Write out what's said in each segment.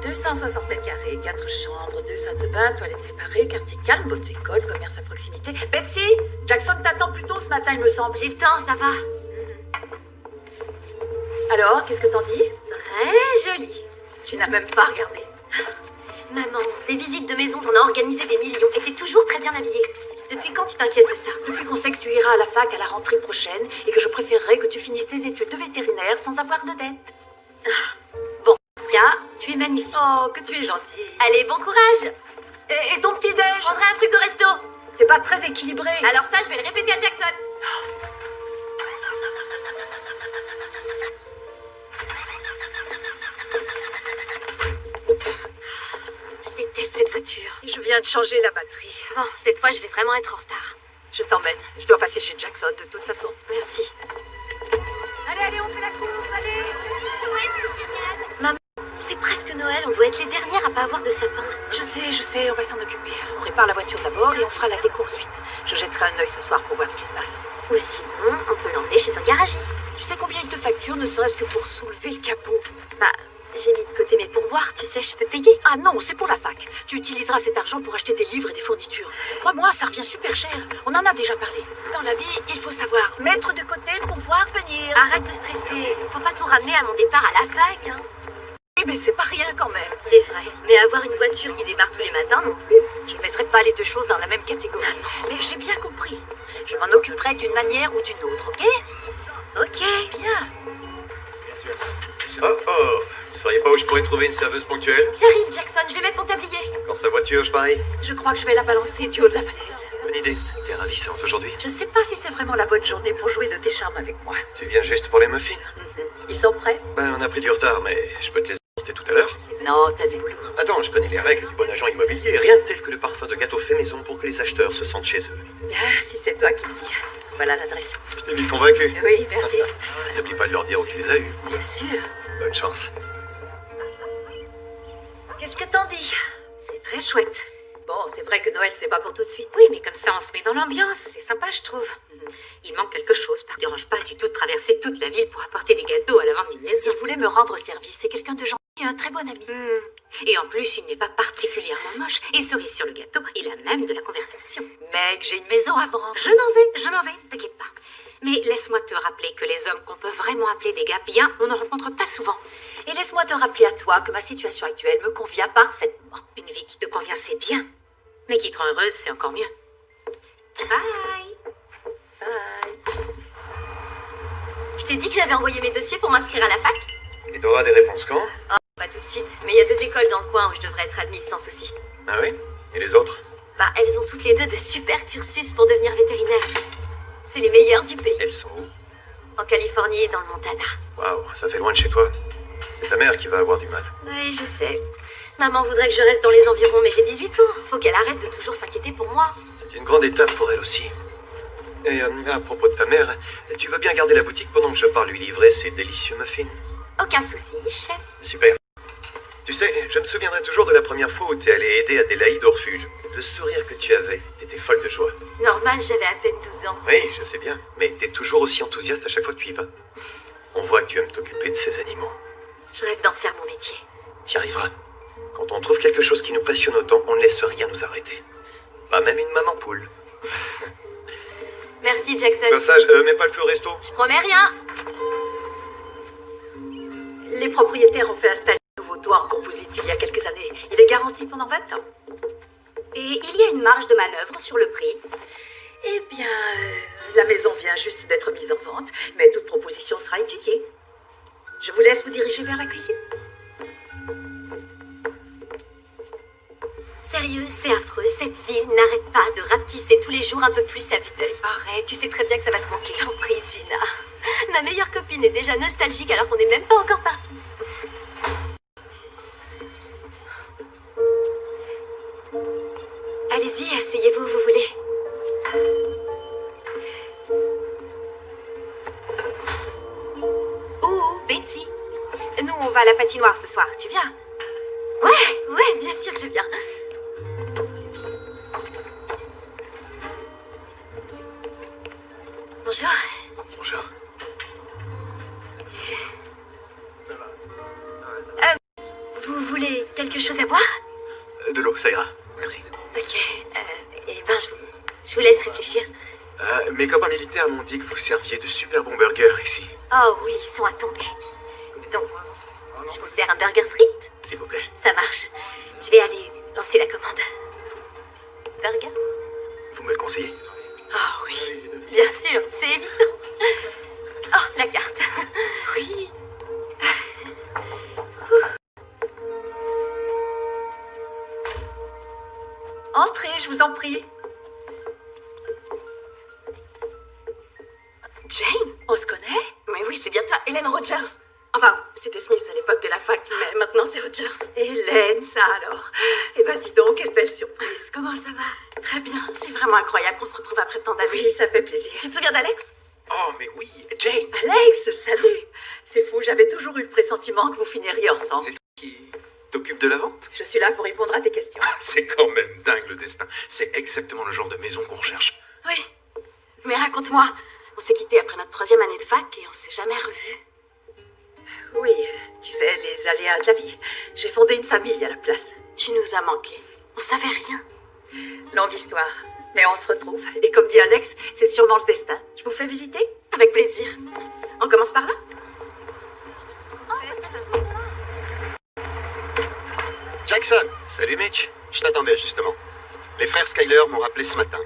260 mètres carrés, 4 chambres, 2 salles de bain, toilettes séparées, quartier calme, bonnes écoles, commerce à proximité. Betsy, Jackson t'attend plus tôt ce matin, il me semble. J'ai le temps, ça va. Alors, qu'est-ce que t'en dis? Très joli. Tu n'as même pas regardé. Maman, des visites de maison, t'en as organisé des millions et t'es toujours très bien habillée. Depuis quand tu t'inquiètes de ça? Depuis qu'on sait que tu iras à la fac à la rentrée prochaine et que je préférerais que tu finisses tes études de vétérinaire sans avoir de dette. Bon, en ce cas, tu es magnifique. Oh, que tu es gentille. Allez, bon courage. Et ton petit-déj? Je prendrai un truc au resto. C'est pas très équilibré. Alors ça, je vais le répéter à Jackson. Je déteste cette voiture. Et je viens de changer la batterie. Bon, cette fois, je vais vraiment être en retard. Je t'emmène. Je dois passer chez Jackson de toute façon. Merci. Allez, on fait la course, allez. Ouais, c'est génial. Maman, c'est presque Noël. On doit être les dernières à pas avoir de sapin. Je sais, on va s'en occuper. On répare la voiture d'abord et on fera la déco ensuite. Je jetterai un œil ce soir pour voir ce qui se passe. Ou sinon, on peut l'emmener chez un garagiste. Tu sais combien il te facture, ne serait-ce que pour soulever le capot? Bah, j'ai mis de côté mes pourboires, tu sais, je peux payer. Ah non, c'est pour la fac. Tu utiliseras cet argent pour acheter des livres et des fournitures. Crois-moi, ça revient super cher. On en a déjà parlé. Dans la vie, il faut savoir mettre de côté pour voir venir. Arrête de stresser. Faut pas tout ramener à mon départ à la fac, hein. Oui, mais c'est pas rien quand même. C'est vrai. Mais avoir une voiture qui démarre tous les matins non plus. Je ne mettrai pas les deux choses dans la même catégorie. Mais j'ai bien compris. Je m'en occuperai d'une manière ou d'une autre, ok? Ok. Bien. Oh, vous sauriez pas où je pourrais trouver une serveuse ponctuelle? J'arrive, Jackson, je vais mettre mon tablier. Quand sa voiture, je parie. Je crois que je vais la balancer du haut de la falaise. Bonne idée. T'es ravissante aujourd'hui. Je sais pas si c'est vraiment la bonne journée pour jouer de tes charmes avec moi. Tu viens juste pour les muffins? Ils sont prêts? Ben, on a pris du retard, mais je peux te les apporter tout à l'heure. Non, t'as du boulot. Attends, je connais les règles du bon agent immobilier. Rien de tel que le parfum de gâteau fait maison pour que les acheteurs se sentent chez eux. Ah, si c'est toi qui le dis. Voilà l'adresse. Je t'ai vite convaincu. Oui, merci. N'oublie pas de leur dire où tu les as eus. Bien sûr. Bonne chance. Qu'est-ce que t'en dis? C'est très chouette. Bon, c'est vrai que Noël, c'est pas pour tout de suite. Oui, mais comme ça, on se met dans l'ambiance. C'est sympa, je trouve. Il manque quelque chose. Ça ne dérange pas du tout de traverser toute la ville pour apporter des gâteaux à la vente d'une maison. Il voulait me rendre service. C'est quelqu'un de gentil et un très bon ami. Et en plus, il n'est pas particulièrement moche. Et cerise sur le gâteau, il a même de la conversation. Mec, j'ai une maison à vendre. Je m'en vais, t'inquiète pas. Mais laisse-moi te rappeler que les hommes qu'on peut vraiment appeler des gars bien, on ne rencontre pas souvent. Et laisse-moi te rappeler à toi que ma situation actuelle me convient parfaitement. Une vie qui te convient, c'est bien. Mais qui te rend heureuse, c'est encore mieux. Bye. Bye. Je t'ai dit que j'avais envoyé mes dossiers pour m'inscrire à la fac. Et t'auras des réponses quand? Oh, pas tout de suite. Mais il y a 2 écoles dans le coin où je devrais être admise sans souci. Ah oui? Et les autres? Bah, elles ont toutes les deux de super cursus pour devenir vétérinaire. C'est les meilleures du pays. Elles sont où? En Californie et dans le Montana. Waouh, ça fait loin de chez toi. C'est ta mère qui va avoir du mal. Oui, je sais. Maman voudrait que je reste dans les environs, mais j'ai 18 ans. Faut qu'elle arrête de toujours s'inquiéter pour moi. C'est une grande étape pour elle aussi. Et à propos de ta mère, tu veux bien garder la boutique pendant que je pars lui livrer ces délicieux muffins? Aucun souci, chef. Super. Tu sais, je me souviendrai toujours de la première fois où t'es allé aider Adélaïde au refuge. Le sourire que tu avais, t'étais folle de joie. Normal, j'avais à peine 12 ans. Oui, je sais bien, mais t'es toujours aussi enthousiaste à chaque fois que tu y vas. On voit que tu aimes t'occuper de ces animaux. Je rêve d'en faire mon métier. T'y arriveras. Quand on trouve quelque chose qui nous passionne autant, on ne laisse rien nous arrêter. Pas même une maman poule. Merci, Jackson. Passage, mets pas le feu au resto. Je promets rien. Les propriétaires ont fait installer un nouveau toit en composite il y a quelques années. Il est garanti pendant 20 ans. Et il y a une marge de manœuvre sur le prix. Eh bien, la maison vient juste d'être mise en vente, mais toute proposition sera étudiée. Je vous laisse vous diriger vers la cuisine. Sérieux, c'est affreux. Cette ville n'arrête pas de rapetisser tous les jours un peu plus à vue d'œil. Arrête, tu sais très bien que ça va te manquer. Je t'en prie, Gina. Ma meilleure copine est déjà nostalgique alors qu'on n'est même pas encore parti. Allez-y, asseyez-vous, vous voulez. Oh, Betsy. Nous, on va à la patinoire ce soir. Tu viens? Ouais, bien sûr que je viens. Bonjour. Bonjour. Vous voulez quelque chose à boire? De l'eau, ça ira. Merci. Ok, eh ben je vous laisse réfléchir. Mes copains militaires m'ont dit que vous serviez de super bons burgers ici. Oh oui, ils sont à tomber. Donc, je vous sers un burger frites? S'il vous plaît. Ça marche. Je vais aller lancer la commande. Burger? Vous me le conseillez? Oh oui, bien sûr, c'est évident. Oh, la carte. Oui. Entrez, je vous en prie. Jane, on se connaît? Mais oui, c'est bien toi, Hélène Rogers. Enfin, c'était Smith à l'époque de la fac, mais maintenant c'est Rogers. Hélène, ça alors. Eh ben dis donc, quelle belle surprise. Comment ça va? Très bien, c'est vraiment incroyable qu'on se retrouve après tant d'années. Oui, ça fait plaisir. Tu te souviens d'Alex? Oh, mais oui, Jane. Alex, salut. C'est fou, j'avais toujours eu le pressentiment que vous finiriez ensemble. C'est toi qui t'occupes de la vente? Je suis là pour répondre à tes questions. C'est quand même dingue le destin. C'est exactement le genre de maison qu'on recherche. Oui. Mais raconte-moi, on s'est quittés après notre 3e année de fac et on s'est jamais revus. Oui, tu sais, les aléas de la vie. J'ai fondé une famille à la place. Tu nous as manqué. On savait rien. Longue histoire. Mais on se retrouve. Et comme dit Alex, c'est sûrement le destin. Je vous fais visiter? Avec plaisir. On commence par là? Jackson, Salut, Mitch. je t'attendais justement. Les frères Skyler m'ont rappelé ce matin.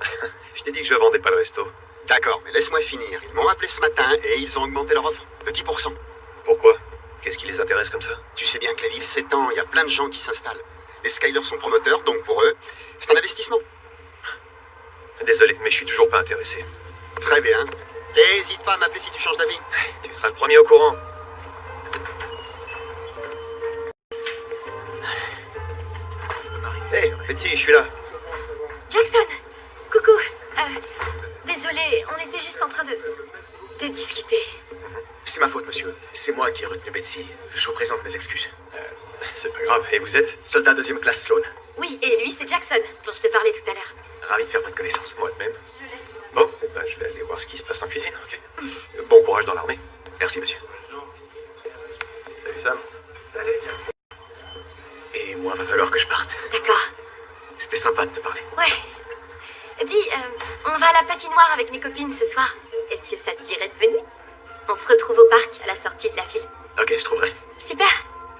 Je t'ai dit que je vendais pas le resto. D'accord, mais laisse-moi finir. Ils m'ont rappelé ce matin et ils ont augmenté leur offre de 10%. Pourquoi? Qu'est-ce qui les intéresse comme ça? Tu sais bien que la ville s'étend, il y a plein de gens qui s'installent. Les Skyler sont promoteurs, donc pour eux, c'est un investissement. Désolé, mais je suis toujours pas intéressé. Très bien. Et n'hésite pas à m'appeler si tu changes d'avis. Tu seras le premier au courant. Hé, Betty, je suis là. Jackson, coucou. Désolée, on était juste en train de discuter. C'est ma faute, monsieur. C'est moi qui ai retenu Betsy. Je vous présente mes excuses. C'est pas grave. Et vous êtes? Soldat 2e classe Sloan. Oui, et lui, c'est Jackson, dont je te parlais tout à l'heure. Ravi de faire votre connaissance. Moi de même. Bon, eh ben, je vais aller voir ce qui se passe en cuisine, ok? Bon courage dans l'armée. Merci, monsieur. Salut, Sam. Salut. Et moi, va falloir que je parte. D'accord. C'était sympa de te parler. Ouais. Dis, on va à la patinoire avec mes copines ce soir. Est-ce que ça te dirait de venir? On se retrouve au parc, à la sortie de la ville. Ok, je trouverai. Super.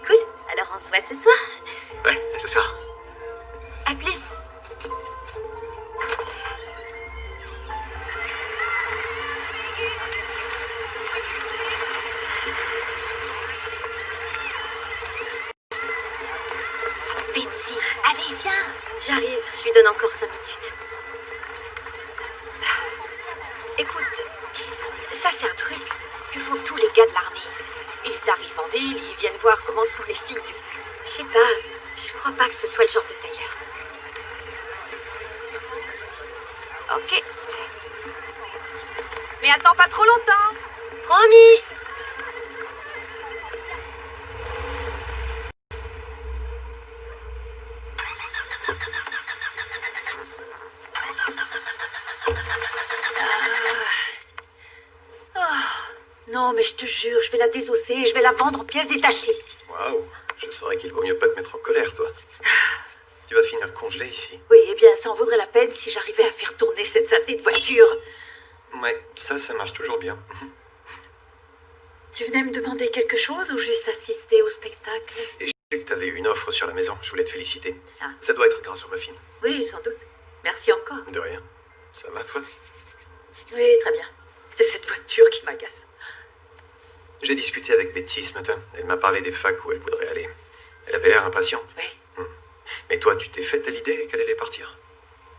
Cool. Alors on se voit ce soir. Ouais, à ce soir. À plus. Betsy, allez, viens. J'arrive. Je lui donne encore 5 minutes. Écoute, ça c'est un truc que font tous les gars de l'armée. Ils arrivent en ville, ils viennent voir comment sont les filles du... Je sais pas. Je crois pas que ce soit le genre de tailleur. Ok. Mais attends pas trop longtemps. Promis. Non, mais je te jure, je vais la désosser et je vais la vendre en pièces détachées. Waouh, je saurais qu'il vaut mieux pas te mettre en colère, toi. Tu vas finir congelé ici. Oui, eh bien, ça en vaudrait la peine si j'arrivais à faire tourner cette saleté de voiture. Ouais, ça marche toujours bien. Tu venais me demander quelque chose ou juste assister au spectacle? Et j'ai vu que t'avais eu une offre sur la maison. Je voulais te féliciter. Ah. Ça doit être grâce aux muffins. Oui, sans doute. Merci encore. De rien. Ça va, toi? Oui, très bien. C'est cette voiture qui m'agace. J'ai discuté avec Betty ce matin. Elle m'a parlé des facs où elle voudrait aller. Elle avait l'air impatiente. Oui. Mais toi, tu t'es faite à l'idée qu'elle allait partir?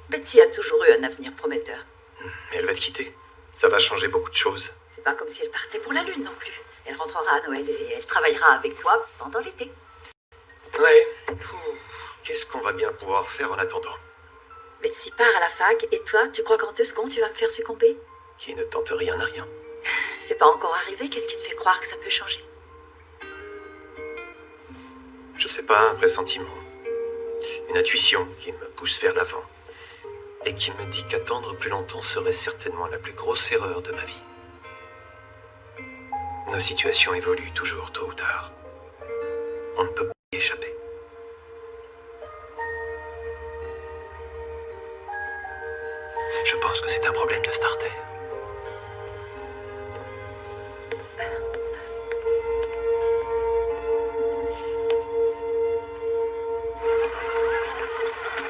Betsy a toujours eu un avenir prometteur. Mais elle va te quitter. Ça va changer beaucoup de choses. C'est pas comme si elle partait pour la Lune non plus. Elle rentrera à Noël et elle travaillera avec toi pendant l'été. Ouais. Qu'est-ce qu'on va bien pouvoir faire en attendant? Betsy part à la fac et toi, tu crois qu'en 2 secondes, tu vas me faire succomber? Qui ne tente rien n'a rien. C'est pas encore arrivé, qu'est-ce qui te fait croire que ça peut changer? Je sais pas, un pressentiment. Une intuition qui me pousse vers l'avant. Et qui me dit qu'attendre plus longtemps serait certainement la plus grosse erreur de ma vie. Nos situations évoluent toujours tôt ou tard. On ne peut pas y échapper. problème de starter.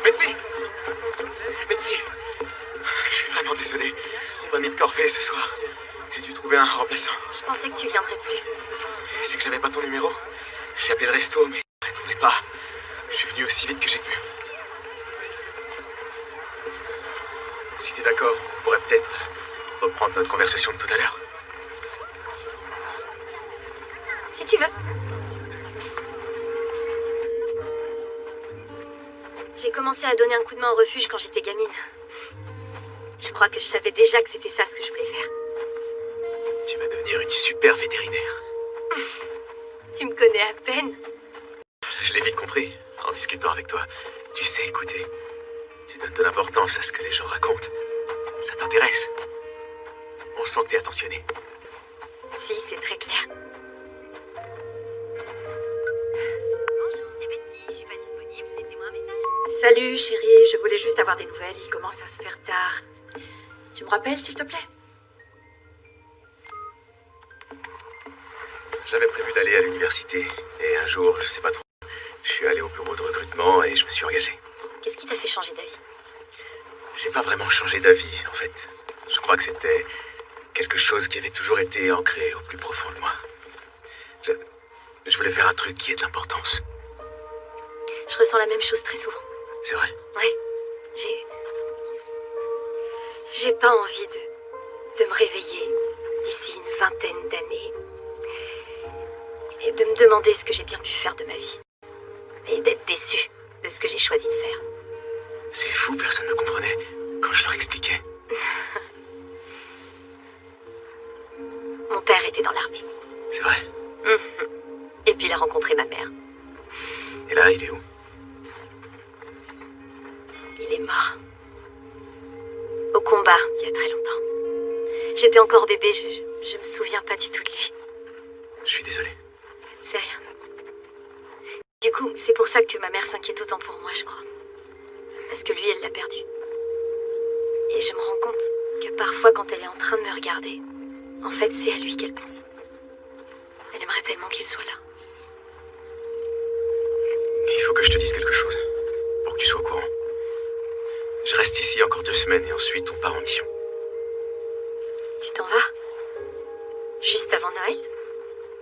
Betsy! Betsy! Je suis vraiment désolé. On m'a mis de corvée ce soir. J'ai dû trouver un remplaçant. Je pensais que tu viendrais plus. C'est que j'avais pas ton numéro. J'ai appelé le resto, mais il ne répondait pas. Je suis venu aussi vite que j'ai pu. Si t'es d'accord, on pourrait peut-être reprendre notre conversation de tout à l'heure. Si tu veux. J'ai commencé à donner un coup de main au refuge quand j'étais gamine. Je crois que je savais déjà que c'était ça ce que je voulais faire. Tu vas devenir une super vétérinaire. Tu me connais à peine. Je l'ai vite compris en discutant avec toi. Tu sais écouter. Tu donnes de l'importance à ce que les gens racontent. Ça t'intéresse. On sent que t'es attentionné. Si, c'est très clair. Bonjour, c'est Betsy. Je suis pas disponible. Laissez-moi un message. Salut chérie, je voulais juste avoir des nouvelles. Il commence à se faire tard. Tu me rappelles s'il te plaît? J'avais prévu d'aller à l'université. Et un jour, je sais pas trop, je suis allé au bureau de recrutement et je me suis engagé. Qu'est-ce qui t'a fait changer d'avis? J'ai pas vraiment changé d'avis, en fait. Je crois que c'était quelque chose qui avait toujours été ancré au plus profond de moi. Je voulais faire un truc qui ait de l'importance. Je ressens la même chose très souvent. C'est vrai? Ouais. J'ai pas envie de me réveiller d'ici une vingtaine d'années et de me demander ce que j'ai bien pu faire de ma vie. Et d'être déçue de ce que j'ai choisi de faire. C'est fou, personne ne comprenait quand je leur expliquais. Mon père était dans l'armée. C'est vrai? Et puis il a rencontré ma mère. Et là, il est où? Il est mort. Au combat, il y a très longtemps. J'étais encore bébé, je me souviens pas du tout de lui. Je suis désolé. C'est rien. Du coup, c'est pour ça que ma mère s'inquiète autant pour moi, je crois. Parce que lui, elle l'a perdu. Et je me rends compte que parfois, quand elle est en train de me regarder, en fait, c'est à lui qu'elle pense. Elle aimerait tellement qu'il soit là. Il faut que je te dise quelque chose, pour que tu sois au courant. Je reste ici encore 2 semaines et ensuite on part en mission. Tu t'en vas? Juste avant Noël?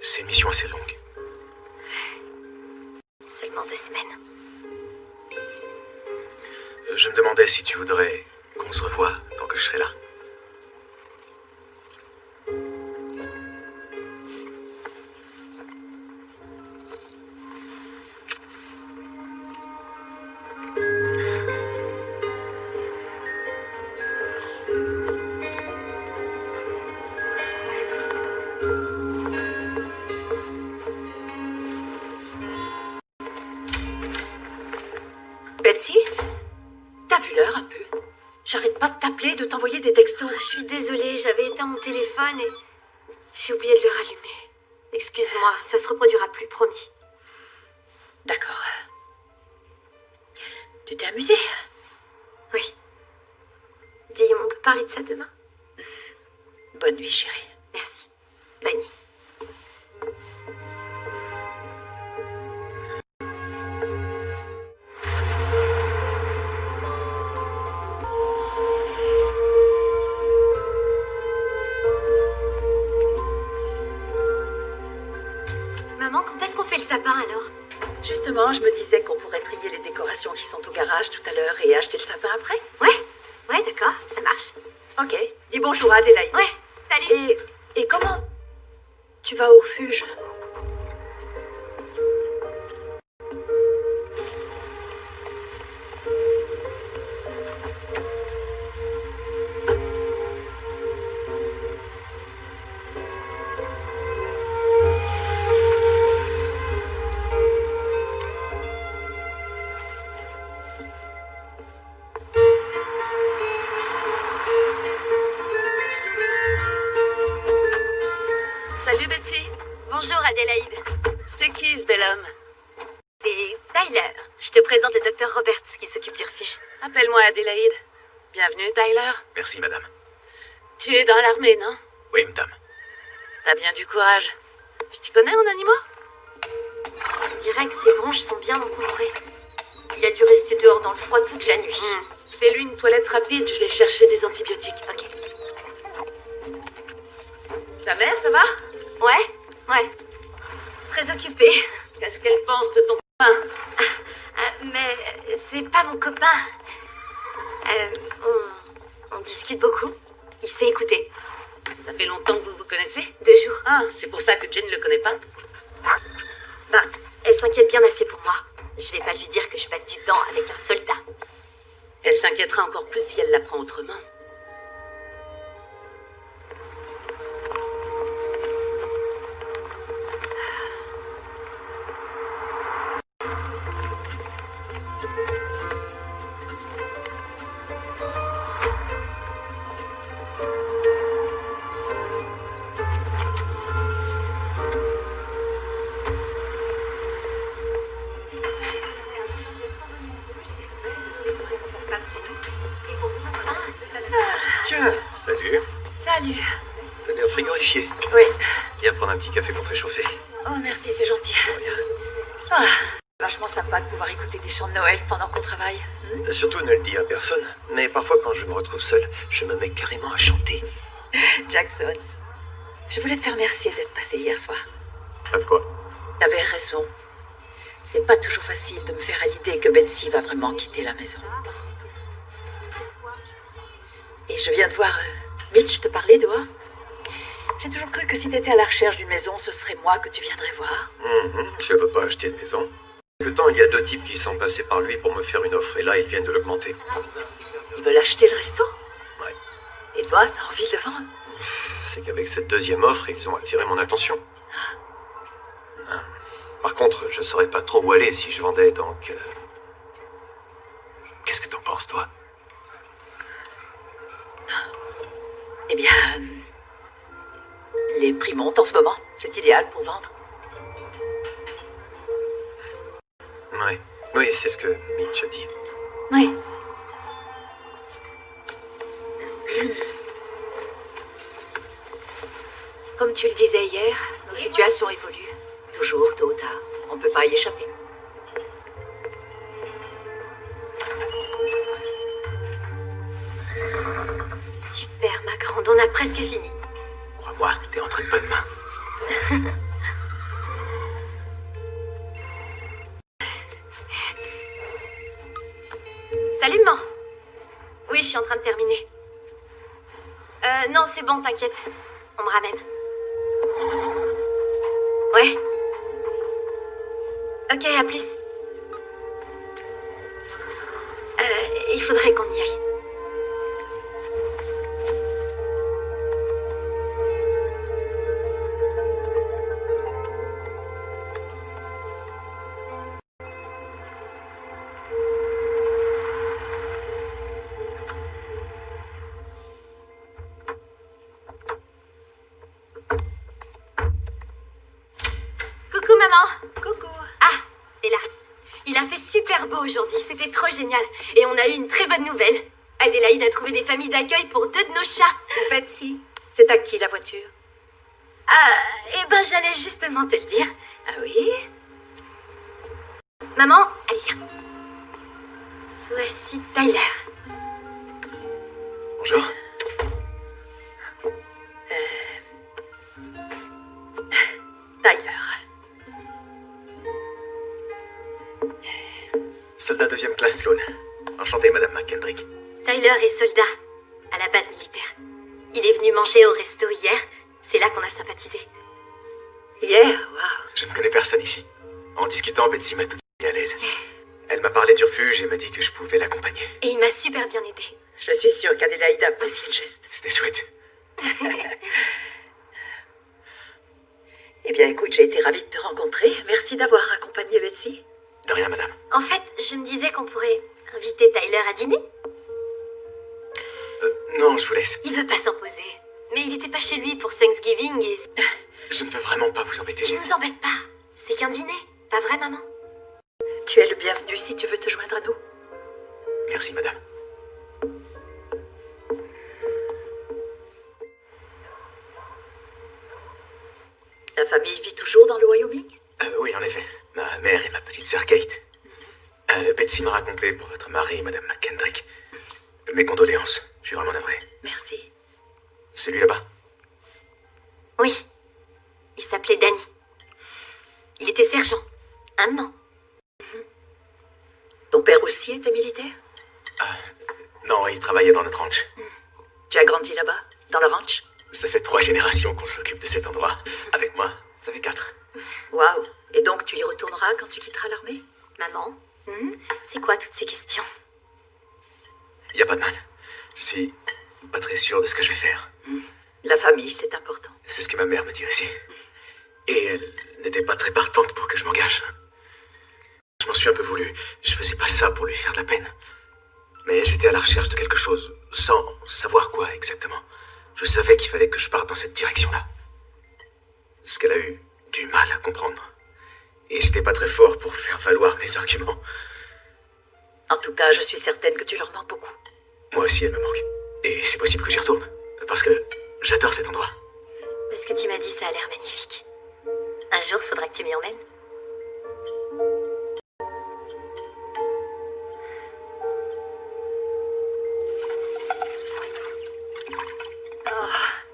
C'est une mission assez longue. Seulement 2 semaines. Je me demandais si tu voudrais qu'on se revoie tant que je serai là. Betsy? T'as vu l'heure un peu? J'arrête pas de t'appeler, de t'envoyer des textos. Je suis désolée, j'avais éteint mon téléphone et j'ai oublié de le rallumer. Excuse-moi, ça se reproduira plus, promis. D'accord. Tu t'es amusée? Oui. Dis, on peut parler de ça demain? Bonne nuit, chérie. Merci. Bonne nuit. Maman, quand est-ce qu'on fait le sapin alors? Justement, je me disais qu'on pourrait trier les décorations qui sont au garage tout à l'heure et acheter le sapin après. Ouais, d'accord, ça marche. Ok. Dis bonjour à Adélaïde. Ouais, salut. Et comment tu vas au refuge? Salut Betsy. Bonjour Adélaïde. C'est qui ce bel homme? C'est Tyler. Je te présente le docteur Roberts qui s'occupe du refuge. Appelle-moi Adélaïde. Bienvenue Tyler. Merci, madame. Tu es dans l'armée, non? Oui, madame. T'as bien du courage. Tu t'y connais en animaux? On dirait que ses bronches sont bien encombrées. Il a dû rester dehors dans le froid toute la nuit. Fais-lui une toilette rapide, je vais chercher des antibiotiques. Ok. Ta mère, ça va? Ouais. Très occupée. Qu'est-ce qu'elle pense de ton copain? Mais c'est pas mon copain. On discute beaucoup. Il sait écouter. Ça fait longtemps que vous vous connaissez? 2 jours. Ah, c'est pour ça que Jen le connaît pas? Bah, elle s'inquiète bien assez pour moi. Je vais pas lui dire que je passe du temps avec un soldat. Elle s'inquiétera encore plus si elle l'apprend autrement. Tiens, salut. Salut. T'as l'air frigorifié. Oui. Viens prendre un petit café pour te réchauffer. Oh, merci, c'est gentil. Rien. Ah, vachement sympa de pouvoir écouter des chants de Noël pendant qu'on travaille. Surtout, ne le dis à personne. Mais parfois, quand je me retrouve seul, je me mets carrément à chanter. Jackson, je voulais te remercier d'être passé hier soir. Pas de quoi? T'avais raison. C'est pas toujours facile de me faire à l'idée que Betsy va vraiment quitter la maison. Et je viens de voir Mitch te parler dehors. J'ai toujours cru que si t'étais à la recherche d'une maison, ce serait moi que tu viendrais voir. Je veux pas acheter de maison. Quelque temps, il y a 2 types qui sont passés par lui pour me faire une offre. Et là, ils viennent de l'augmenter. Ils veulent acheter le resto. Ouais. Et toi, t'as envie de vendre? C'est qu'avec cette 2e offre, ils ont attiré mon attention. Ah. Par contre, je saurais pas trop où aller si je vendais, donc... Qu'est-ce que t'en penses, toi? Eh bien, les prix montent en ce moment. C'est idéal pour vendre. Ouais. Oui, c'est ce que Mitch a dit. Oui. Comme tu le disais hier, nos situations évoluent. Toujours, tôt ou tard. On ne peut pas y échapper. Super, ma grande, on a presque fini. Crois-moi, t'es entre de bonnes mains. Salut, maman. Oui, je suis en train de terminer. Non, c'est bon, t'inquiète. On me ramène. Ouais. Ok, à plus. Il faudrait qu'on y aille. Coucou maman. Coucou. Ah, t'es là. Il a fait super beau aujourd'hui, c'était trop génial. Et on a eu une très bonne nouvelle. Adélaïde a trouvé des familles d'accueil pour 2 de nos chats. Betsy, c'est à qui la voiture? Eh ben j'allais justement te le dire. Ah oui? Maman, allez viens. Voici Tyler. Bonjour. Tyler. Soldat 2e classe Sloan. Enchanté, Madame McKendrick. Tyler est soldat à la base militaire. Il est venu manger au resto hier. C'est là qu'on a sympathisé. Hier, waouh. Je ne connais personne ici. En discutant, Betsy m'a tout mis à l'aise. Elle m'a parlé du refuge et m'a dit que je pouvais l'accompagner. Et il m'a super bien aidé. Je suis sûre qu'Adélaïde a apprécié le geste. C'était chouette. Eh bien, écoute, j'ai été ravie de te rencontrer. Merci d'avoir accompagné Betsy. De rien, madame. En fait, je me disais qu'on pourrait inviter Tyler à dîner. Non, je vous laisse. Il veut pas s'imposer. Mais il était pas chez lui pour Thanksgiving et... Je ne veux vraiment pas vous embêter. Tu nous embêtes pas. C'est qu'un dîner. Pas vrai, maman? Tu es le bienvenu si tu veux te joindre à nous. Merci, madame. Ta famille vit toujours dans le Wyoming? Oui, en effet. Ma mère et ma petite sœur Kate. Betsy m'a raconté pour votre mari, Madame McKendrick. Mes condoléances. Je suis vraiment navré. Merci. C'est lui là-bas? Oui. Il s'appelait Danny. Il était sergent. Un an. Ton père aussi était militaire? Non, il travaillait dans notre ranch. Tu as grandi là-bas, dans le ranch? Ça fait 3 générations qu'on s'occupe de cet endroit. Avec moi, ça fait 4. Waouh. Et donc tu y retourneras quand tu quitteras l'armée? Maman, c'est quoi toutes ces questions? Y a pas de mal. Je suis pas très sûr de ce que je vais faire. La famille, c'est important. C'est ce que ma mère me dit aussi. Et elle n'était pas très partante pour que je m'engage. Je m'en suis un peu voulu. Je faisais pas ça pour lui faire de la peine. Mais j'étais à la recherche de quelque chose, sans savoir quoi exactement. Je savais qu'il fallait que je parte dans cette direction-là. Ce qu'elle a eu du mal à comprendre. Et j'étais pas très fort pour faire valoir mes arguments. En tout cas, je suis certaine que tu leur manques beaucoup. Moi aussi, elle me manque. Et c'est possible que j'y retourne. Parce que j'adore cet endroit. De ce que tu m'as dit, ça a l'air magnifique. Un jour, faudra que tu m'y emmènes.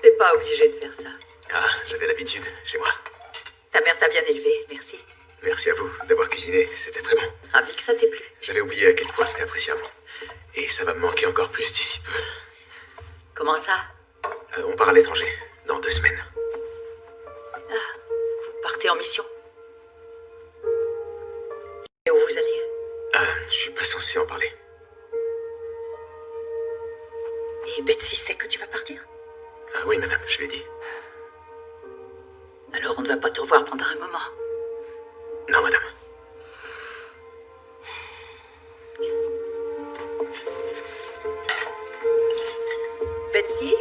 T'es pas obligé de faire ça. Ah, j'avais l'habitude, chez moi. Ta mère t'a bien élevé, merci. Merci à vous d'avoir cuisiné, c'était très bon. Ravi que ça t'ait plu. J'avais oublié à quel point c'était appréciable. Et ça va me manquer encore plus d'ici peu. Comment ça? On part à l'étranger, dans 2 semaines. Vous partez en mission? Et où vous allez? Je suis pas censé en parler. Et Betsy sait que tu vas partir? Ah oui, madame, je lui ai dit. Alors on ne va pas te revoir pendant un moment. Non, madame. Betsy?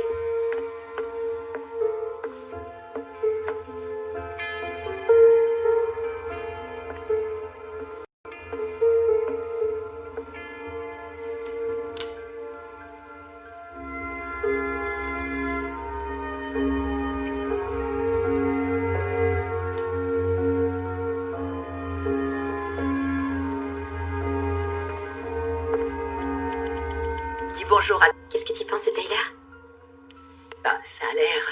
Dis bonjour à... Qu'est-ce que tu penses de Tyler? Bah, ça a l'air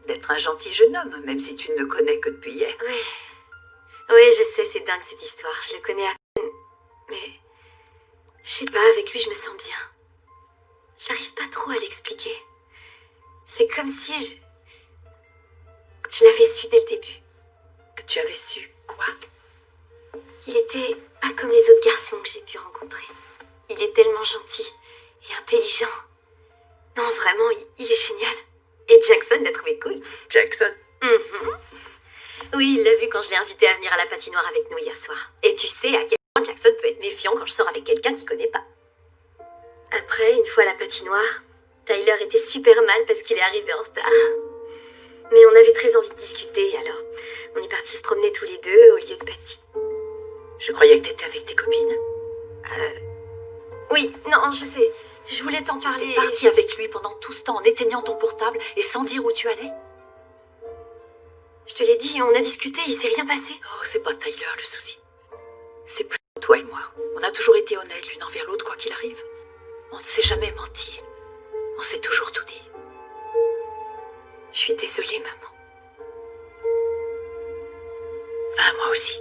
d'être un gentil jeune homme, même si tu ne le connais que depuis hier. Oui, je sais, c'est dingue cette histoire. Je le connais à peine. Mais, je sais pas, avec lui, je me sens bien. J'arrive pas trop à l'expliquer. C'est comme si je l'avais su dès le début. Que tu avais su quoi? Qu'il était pas comme les autres garçons que j'ai pu rencontrer. Il est tellement gentil et intelligent. Non, vraiment, il est génial. Et Jackson l'a trouvé cool. Jackson? Oui, il l'a vu quand je l'ai invité à venir à la patinoire avec nous hier soir. Et tu sais à quel point Jackson peut être méfiant quand je sors avec quelqu'un qu'il connaît pas. Après, une fois à la patinoire, Tyler était super mal parce qu'il est arrivé en retard. Mais on avait très envie de discuter, alors on est partis se promener tous les deux au lieu de Patty. Je croyais que t'étais avec tes copines. Oui, non, je sais. Je voulais t'en parler. T'es partie avec lui pendant tout ce temps en éteignant ton portable et sans dire où tu allais? Je te l'ai dit, on a discuté, il s'est rien passé. Oh, c'est pas Tyler le souci. C'est plutôt toi et moi. On a toujours été honnêtes l'une envers l'autre, quoi qu'il arrive. On ne s'est jamais menti. On s'est toujours tout dit. Je suis désolée, maman. Ah, moi aussi.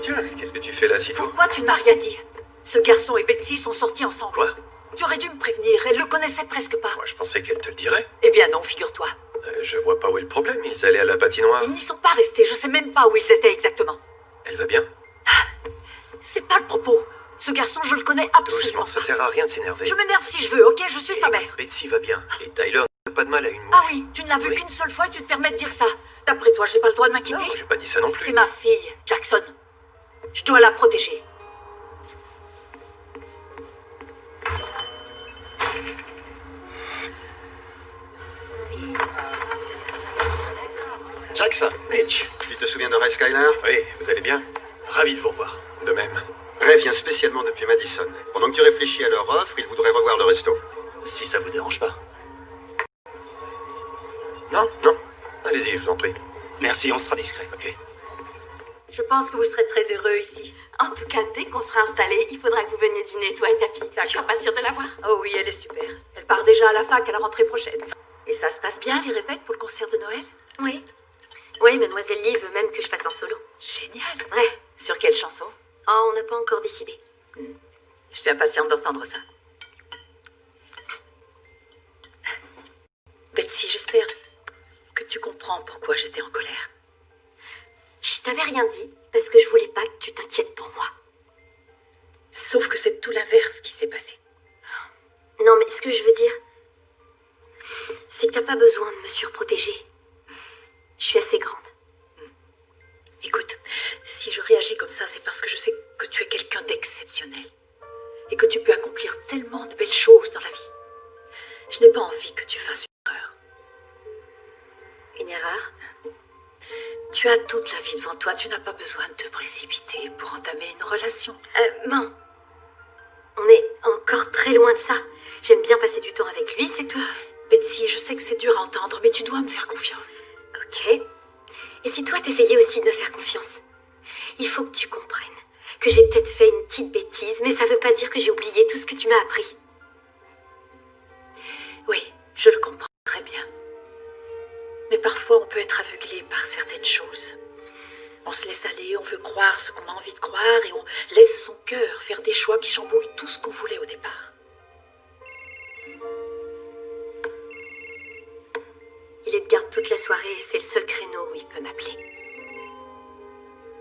Tiens, qu'est-ce que tu fais là, si tôt? Pourquoi tu n'as rien dit? Ce garçon et Betsy sont sortis ensemble. Quoi? Tu aurais dû me prévenir, elle le connaissait presque pas. Moi, je pensais qu'elle te le dirait. Eh bien non, figure-toi. Je vois pas où est le problème. Ils allaient à la patinoire. Ils n'y sont pas restés, je sais même pas où ils étaient exactement. Elle va bien? C'est pas le propos. Ce garçon, je le connais absolument Doucement, ça pas. sert à rien de s'énerver. Je m'énerve si je veux, ok? Je suis sa mère. Betsy va bien. Et Tyler n'a pas de mal à une mouche. Ah oui, tu ne l'as vu Oui. qu'une seule fois et tu te permets de dire ça. D'après toi, j'ai pas le droit de m'inquiéter? Non, j'ai pas dit ça non plus. C'est ma fille, Jackson. Je dois la protéger. que ça. Mitch. Tu te souviens de Ray Skyler? Oui, vous allez bien? Ravi de vous revoir. De même. Ray vient spécialement depuis Madison. Pendant que tu réfléchis à leur offre, il voudrait revoir le resto. Si ça vous dérange pas. Non, non. Allez-y, je vous en prie. Merci, on sera discret, ok? Je pense que vous serez très heureux ici. En tout cas, dès qu'on sera installés, il faudra que vous veniez dîner, toi et ta fille. Je suis pas sûre de la voir. Oh oui, elle est super. Elle part déjà à la fac à la rentrée prochaine. Et ça se passe bien, les répètes pour le concert de Noël? Oui. Oui, mademoiselle Lee veut même que je fasse un solo. Génial. Ouais. Sur quelle chanson? Oh, on n'a pas encore décidé. Je suis impatiente d'entendre ça. Betsy, j'espère que tu comprends pourquoi j'étais en colère. Je t'avais rien dit parce que je voulais pas que tu t'inquiètes pour moi. Sauf que c'est tout l'inverse qui s'est passé. Non, mais ce que je veux dire, c'est que t'as pas besoin de me surprotéger. Je suis assez grande. Écoute, si je réagis comme ça, c'est parce que je sais que tu es quelqu'un d'exceptionnel. Et que tu peux accomplir tellement de belles choses dans la vie. Je n'ai pas envie que tu fasses une erreur. Une erreur? Tu as toute la vie devant toi, tu n'as pas besoin de te précipiter pour entamer une relation. Non. On est encore très loin de ça. J'aime bien passer du temps avec lui, c'est tout. Betsy, je sais que c'est dur à entendre, mais tu dois me faire confiance. Ok. Et si toi t'essayais aussi de me faire confiance? Il faut que tu comprennes que j'ai peut-être fait une petite bêtise, mais ça veut pas dire que j'ai oublié tout ce que tu m'as appris. Oui, je le comprends très bien. Mais parfois, on peut être aveuglé par certaines choses. On se laisse aller, on veut croire ce qu'on a envie de croire et on laisse son cœur faire des choix qui chamboulent tout ce qu'on voulait au départ. Il est de garde toute la soirée et c'est le seul créneau où il peut m'appeler.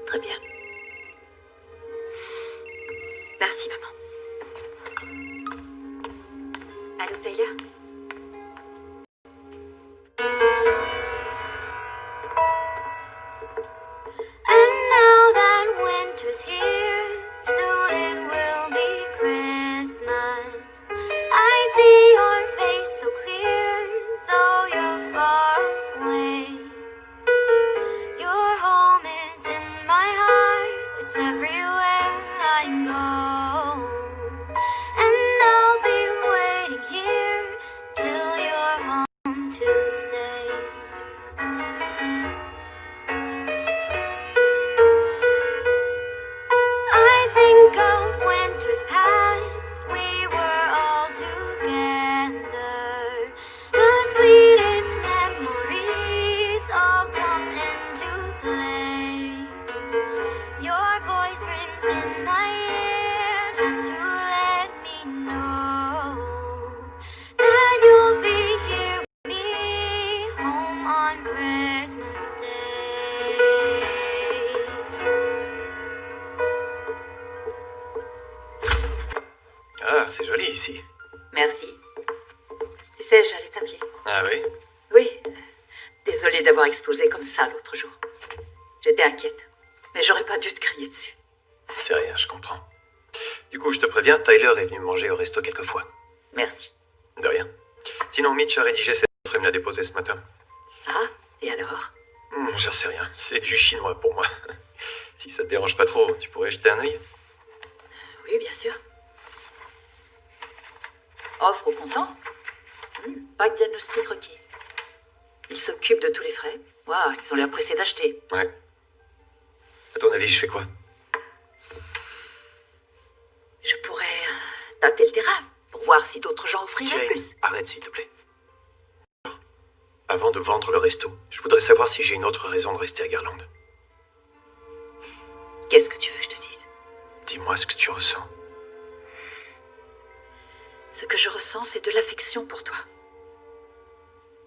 Très bien. Merci, maman. Allô, Tyler? And now that winter's here, soon it will be Christmas. I see your face so clear, though you're far away. Your home is in my heart, it's everywhere I go. And I'll be waiting here till you're home to stay. I think of winters past, we were all together. The sweetest memories all come into play. Your voice rings in my ear just to let me know that you'll be here with me home on Christmas Day. Ah, c'est joli ici. Merci. Tu sais, j'allais t'appeler. Ah oui? Oui. Désolée d'avoir explosé comme ça l'autre jour. J'étais inquiète. Mais j'aurais pas dû te crier dessus. C'est rien, je comprends. Du coup, je te préviens, Tyler est venu manger au resto quelques fois. Merci. De rien. Sinon, Mitch a rédigé cette lettre et me l'a déposée ce matin. Ah, et alors? J'en sais rien. C'est du chinois pour moi. Si ça te dérange pas trop, tu pourrais jeter un œil? Oui, bien sûr. Offre au comptant? Pas de diagnostic requis. Ils s'occupent de tous les frais. Waouh, ils ont l'air pressés d'acheter. Ouais. À ton avis, je fais quoi? Je pourrais tâter le terrain pour voir si d'autres gens offriraient Jane, plus. arrête s'il te plaît. Avant de vendre le resto, je voudrais savoir si j'ai une autre raison de rester à Garland. Qu'est-ce que tu veux que je te dise? Dis-moi ce que tu ressens. Ce que je ressens, c'est de l'affection pour toi.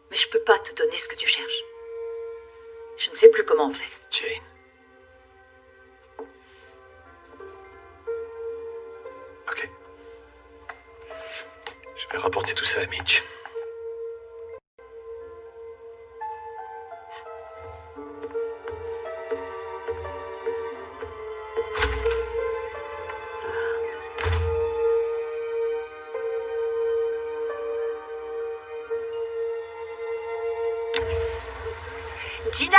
Mais je peux pas te donner ce que tu cherches. Je ne sais plus comment on fait. Jane. Ok. Je vais rapporter tout ça à Mitch. Gina,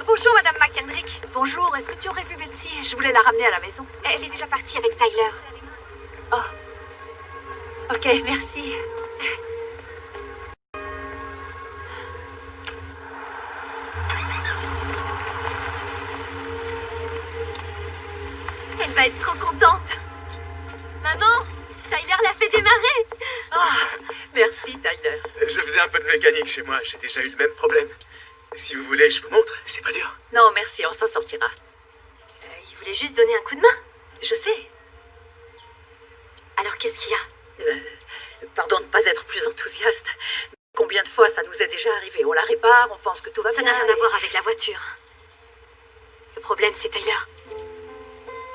Bonjour, Madame McKendrick. Bonjour, est-ce que tu aurais vu Betsy? Je voulais la ramener à la maison. Elle est déjà partie avec Tyler. Oh. Ok, merci. Elle va être trop contente. Maman, Tyler l'a fait démarrer. Ah, merci, Tyler. Je faisais un peu de mécanique chez moi, j'ai déjà eu le même problème. Si vous voulez, je vous montre, c'est pas dur. Non, merci, on s'en sortira. Il voulait juste donner un coup de main. Je sais. Alors qu'est-ce qu'il y a? Pardon de ne pas être plus enthousiaste. Combien de fois ça nous est déjà arrivé? On la répare, on pense que tout va Ça bien. n'a rien à voir avec la voiture. Le problème, c'est Tyler.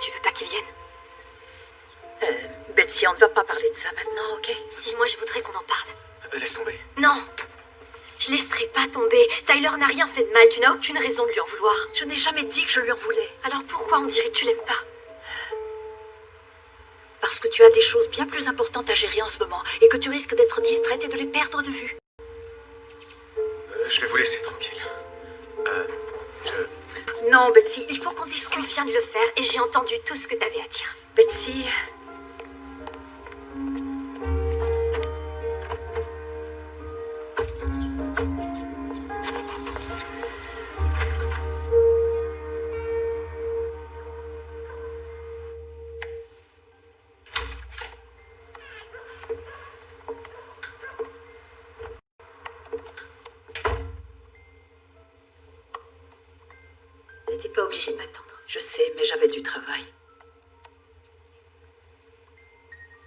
Tu veux pas qu'il vienne? Betsy, on ne va pas parler de ça maintenant, ok? Si, moi je voudrais qu'on en parle. Laisse tomber. Non, je laisserai pas tomber. Tyler n'a rien fait de mal, tu n'as aucune raison de lui en vouloir. Je n'ai jamais dit que je lui en voulais. Alors pourquoi on dirait que tu l'aimes pas? Parce que tu as des choses bien plus importantes à gérer en ce moment et que tu risques d'être distraite et de les perdre de vue. Je vais vous laisser tranquille. Non, Betsy, il faut qu'on Tu discute. viens de le faire et j'ai entendu tout ce que t'avais à dire. Betsy... T'étais pas obligé de m'attendre. Je sais, mais j'avais du travail.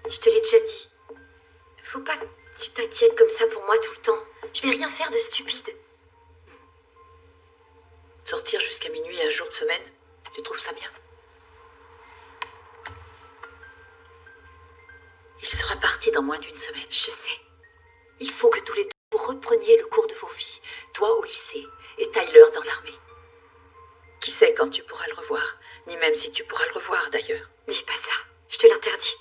Je te l'ai déjà dit. Faut pas que tu t'inquiètes comme ça pour moi tout le temps. Je vais rien faire de stupide. Sortir jusqu'à minuit un jour de semaine, tu trouves ça bien? Il sera parti dans moins d'une semaine. Je sais. Il faut que tous les deux vous repreniez le cours de vos vies. Toi au lycée et Tyler dans l'armée. Qui sait quand tu pourras le revoir, ni même si tu pourras le revoir d'ailleurs. Dis pas ça. Je te l'interdis.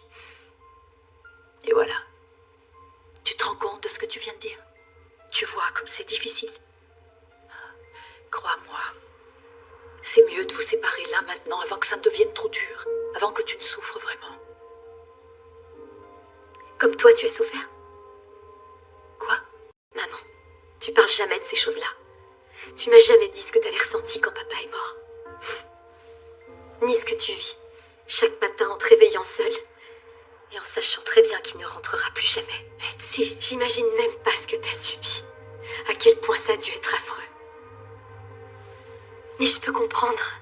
Et voilà. Tu te rends compte de ce que tu viens de dire? Tu vois comme c'est difficile. Crois-moi, c'est mieux de vous séparer là maintenant avant que ça ne devienne trop dur, avant que tu ne souffres vraiment. Comme toi, tu as souffert. Quoi? Maman, tu parles jamais de ces choses-là. Tu m'as jamais dit ce que t'avais ressenti quand papa est mort. Ni ce que tu vis, chaque matin en te réveillant seule et en sachant très bien qu'il ne rentrera plus jamais. Betsy, J'imagine même pas ce que t'as subi. À quel point ça a dû être affreux. Mais je peux comprendre.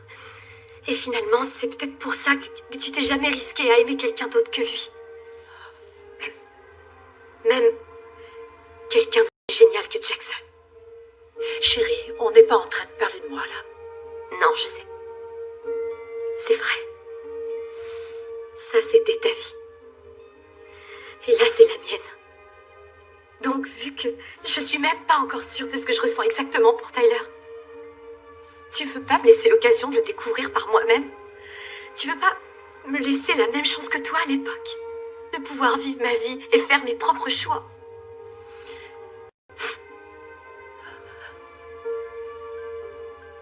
Et finalement, c'est peut-être pour ça que tu t'es jamais risqué à aimer quelqu'un d'autre que lui. Même quelqu'un d'aussi génial que Jackson. chérie, on n'est pas en train de parler de moi là. Non, je sais. C'est vrai. Ça, c'était ta vie. Et là, c'est la mienne. Donc, vu que je suis même pas encore sûre de ce que je ressens exactement pour Tyler, tu veux pas me laisser l'occasion de le découvrir par moi-même? Tu veux pas me laisser la même chance que toi à l'époque? De pouvoir vivre ma vie et faire mes propres choix?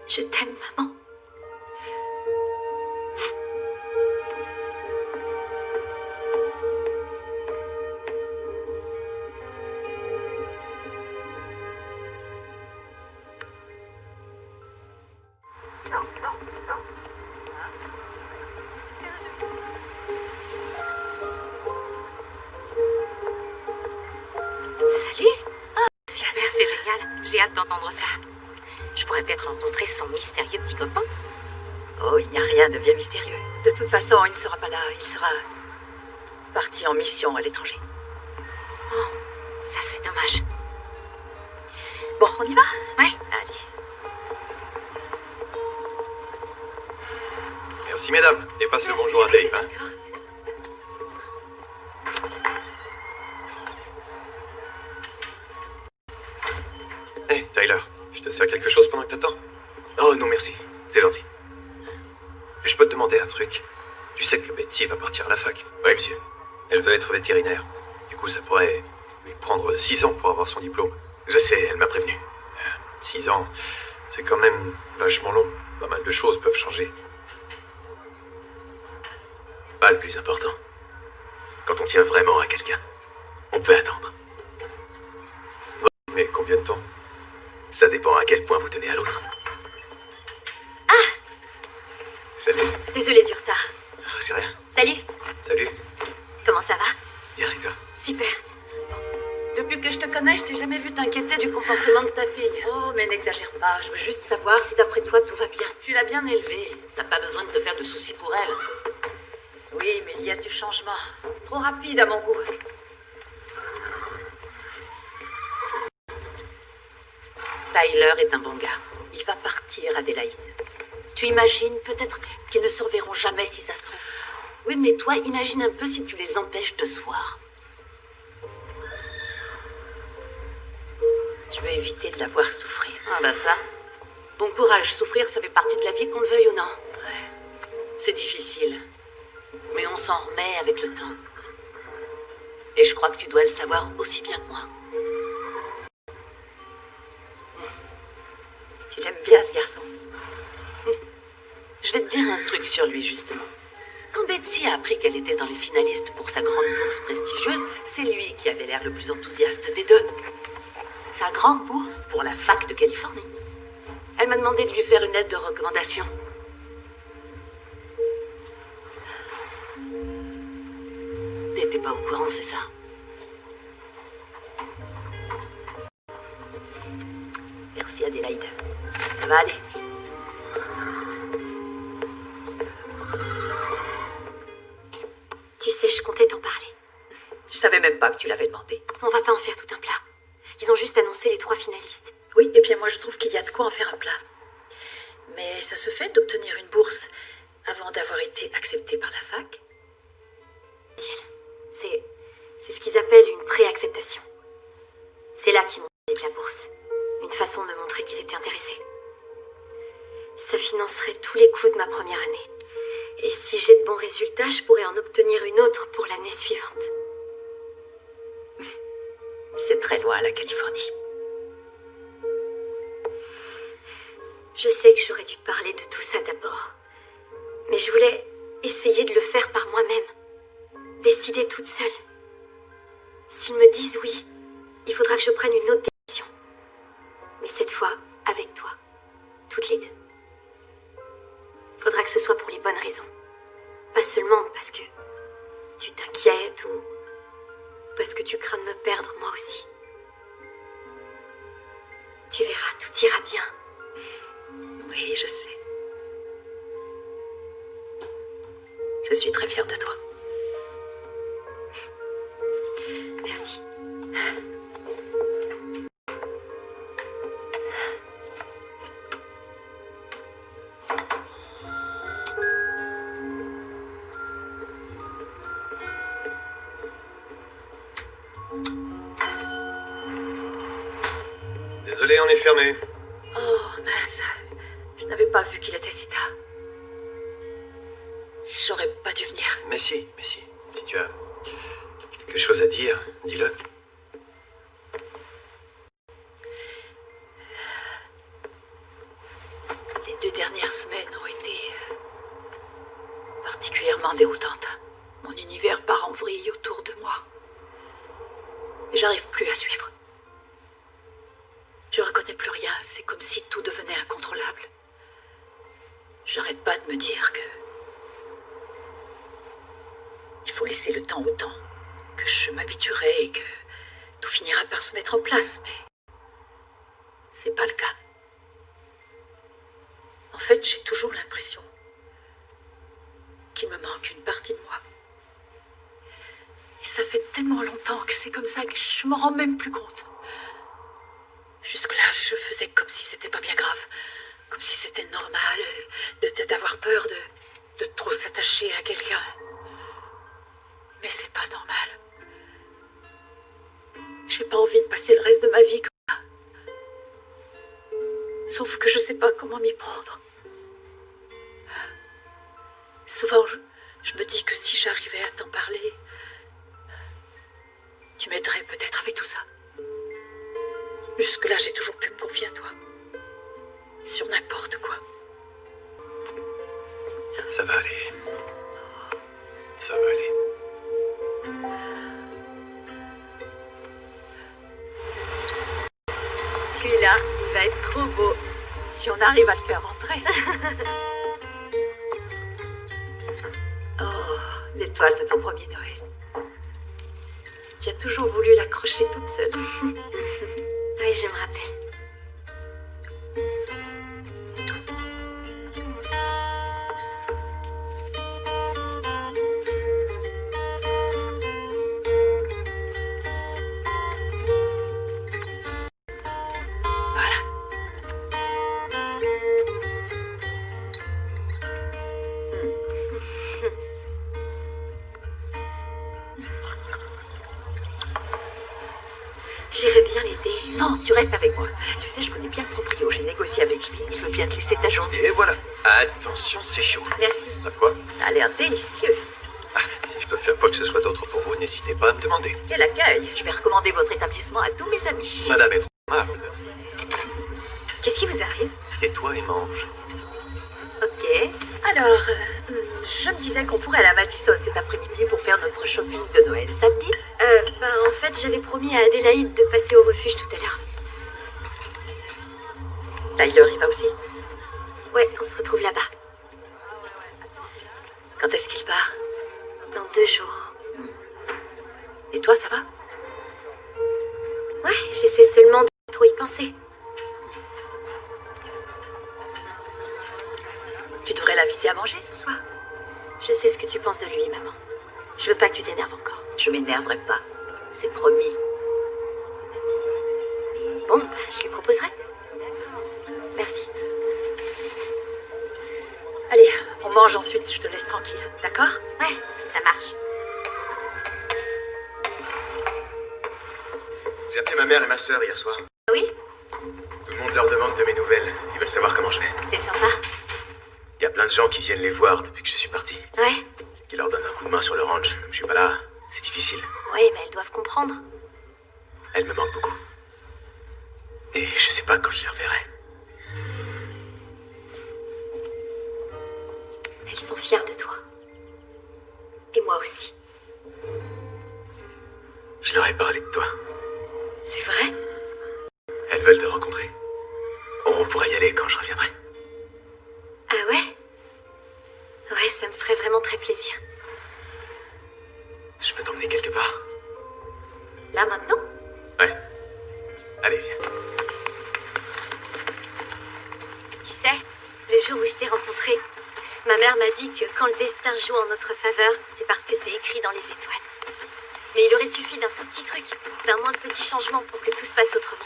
Je t'aime, maman. Salut. Super, c'est génial. J'ai hâte d'entendre ça. Je pourrais peut-être rencontrer son mystérieux petit copain. Oh, il n'y a rien de bien mystérieux. De toute façon, il ne sera pas là. Il sera parti en mission à l'étranger. Oh, ça c'est dommage. Bon, on y va? Ouais. Allez. Merci mesdames, et passe le bonjour à Dave, hein. Hey, Tyler, je te sers quelque chose pendant que t'attends? Oh non, merci, c'est gentil. Je peux te demander un truc? Tu sais que Betty va partir à la fac? Oui, monsieur. Elle veut être vétérinaire. Du coup, ça pourrait lui prendre 6 ans pour avoir son diplôme. Je sais, elle m'a prévenu. 6 ans, C'est quand même vachement long. Pas mal de choses peuvent changer. Pas le plus important. Quand on tient vraiment à quelqu'un, on peut attendre. Mais combien de temps? Ça dépend à quel point vous tenez à l'autre. Salut. Désolée du retard. Ah, c'est rien. Salut, Salut. comment ça va? Bien, et toi? Super. Depuis que je te connais, je t'ai jamais vu t'inquiéter du comportement de ta fille. Oh, mais n'exagère pas. Je veux juste savoir si d'après toi tout va bien. Tu l'as bien élevée. T'as pas besoin de te faire de soucis pour elle. Oui, mais il y a du changement. Trop rapide à mon goût. Tyler est un bon gars. Il va partir, Adélaïde. Tu imagines peut-être qu'ils ne se reverront jamais si ça se trouve. Oui, mais toi, imagine un peu si tu les empêches de se voir. Je veux éviter de la voir souffrir. Ah bah ça. Bon courage, souffrir, ça fait partie de la vie, qu'on le veuille ou non. Ouais. C'est difficile. Mais on s'en remet avec le temps. Et je crois que tu dois le savoir aussi bien que moi. Tu l'aimes bien, ce garçon. Je vais te dire un truc sur lui, justement. Quand Betsy a appris qu'elle était dans les finalistes pour sa grande bourse prestigieuse, c'est lui qui avait l'air le plus enthousiaste des deux. Sa grande bourse pour la fac de Californie. Elle m'a demandé de lui faire une lettre de recommandation. T'étais pas au courant, c'est ça? Merci, Adélaïde. Ça va aller. Tu sais, je comptais t'en parler. Je savais même pas que tu l'avais demandé. On va pas en faire tout un plat. Ils ont juste annoncé les 3 finalistes. Oui, et bien moi je trouve qu'il y a de quoi en faire un plat. Mais ça se fait d'obtenir une bourse avant d'avoir été accepté par la fac? C'est ce qu'ils appellent une pré-acceptation. C'est là qu'ils m'ont donné de la bourse. Une façon de me montrer qu'ils étaient intéressés. Ça financerait tous les coûts de ma première année. Et si j'ai de bons résultats, je pourrais en obtenir une autre pour l'année suivante. C'est très loin, la Californie. Je sais que j'aurais dû parler de tout ça d'abord. Mais je voulais essayer de le faire par moi-même. Décider toute seule. S'ils me disent oui, il faudra que je prenne une autre décision. Mais cette fois, avec toi. Toutes les deux. Faudra que ce soit pour les bonnes raisons. Pas seulement parce que tu t'inquiètes ou parce que tu crains de me perdre moi aussi. Tu verras, tout ira bien. Oui, je sais. Je suis très fière de toi. Merci. Désolé, on est fermé. Oh, mince. Je n'avais pas vu qu'il était si tard. J'aurais pas dû venir. Mais si. Si tu as quelque chose à dire, dis-le. Les 2 dernières semaines ont été particulièrement déroutantes. Mon univers part en vrille autour de moi. Et j'arrive plus à suivre. Je reconnais plus rien. C'est comme si tout devenait incontrôlable. J'arrête pas de me dire que il faut laisser le temps au temps, que je m'habituerai et que tout finira par se mettre en place, mais c'est pas le cas. En fait, j'ai toujours l'impression qu'il me manque une partie de moi. Et ça fait tellement longtemps que c'est comme ça que je m'en rends même plus compte. Jusque-là, je faisais comme si c'était pas bien grave, comme si c'était normal d'avoir peur de trop s'attacher à quelqu'un. Mais c'est pas normal. J'ai pas envie de passer le reste de ma vie comme ça. Sauf que je sais pas comment m'y prendre. Souvent, je me dis que si j'arrivais à t'en parler, tu m'aiderais peut-être avec tout ça. Jusque-là, j'ai toujours pu me confier à toi. sur n'importe quoi. Ça va aller. Ça va aller. Celui-là, il va être trop beau. Si on arrive à le faire rentrer. Oh, l'étoile de ton premier Noël. Tu as toujours voulu l'accrocher toute seule. Oui, je me rappelle. J'irais bien l'aider. Non, tu restes avec moi. Tu sais, je connais bien le proprio. J'ai négocié avec lui. Il veut bien te laisser ta journée. Et voilà. Attention, c'est chaud. Merci. À quoi? Ça a l'air délicieux. Ah, si je peux faire quoi que ce soit d'autre pour vous, n'hésitez pas à me demander. Quel accueil. Je vais recommander votre établissement à tous mes amis. Madame est trop aimable. Qu'est-ce qui vous arrive? Et toi, et mange. Ok. Alors, je me disais qu'on pourrait aller à Madison cet après-midi pour faire notre shopping de Noël. Ça te dit? En fait, j'avais promis à Adélaïde de passer au refuge tout à l'heure. Tyler y va aussi? Ouais, on se retrouve là-bas. Quand est-ce qu'il part? Dans 2 jours. Et toi, ça va? Ouais, j'essaie seulement de pas trop y penser. Tu devrais l'inviter à manger ce soir. Je sais ce que tu penses de lui, maman. Je veux pas que tu t'énerves encore. Je m'énerverai pas. C'est promis. Bon, je lui proposerai. Merci. Allez, on mange ensuite, je te laisse tranquille. D'accord? Ouais, ça marche. J'ai appelé ma mère et ma sœur hier soir. Oui, Tout le monde leur demande de mes nouvelles. Ils veulent savoir comment je vais. c'est sympa. Il y a plein de gens qui viennent les voir depuis que je suis parti. Ouais, Qui leur donnent un coup de main sur le ranch. Comme je suis pas là, c'est difficile. ouais, mais elles doivent comprendre. Elles me manquent beaucoup. Et je sais pas quand je les reverrai. Elles sont fières de toi. Et moi aussi. Je leur ai parlé de toi. C'est vrai? Elles veulent te rencontrer. On pourra y aller quand je reviendrai. Ah ouais? Ouais, ça me ferait vraiment très plaisir. Je peux t'emmener quelque part. Là, maintenant? Ouais. Allez, viens. Tu sais, le jour où je t'ai rencontré, ma mère m'a dit que quand le destin joue en notre faveur, c'est parce que c'est écrit dans les étoiles. Mais il aurait suffi d'un tout petit truc, d'un moindre petit changement pour que tout se passe autrement.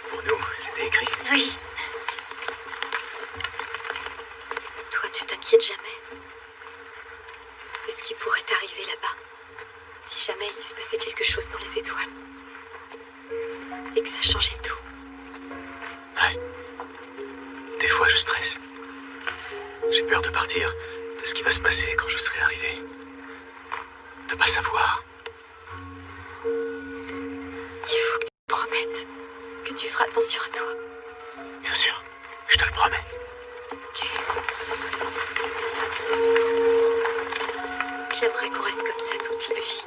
Pour nous, c'était écrit. Oui. Toi, tu t'inquiètes jamais de ce qui pourrait t'arriver là-bas, si jamais il se passait quelque chose dans les étoiles. Et que ça changeait tout. Ouais. Des fois, je stresse. J'ai peur de partir, de ce qui va se passer quand je serai arrivé. De pas savoir. Il faut que tu me promettes que tu feras attention à toi. Bien sûr, je te le promets. J'aimerais qu'on reste comme ça toute la vie.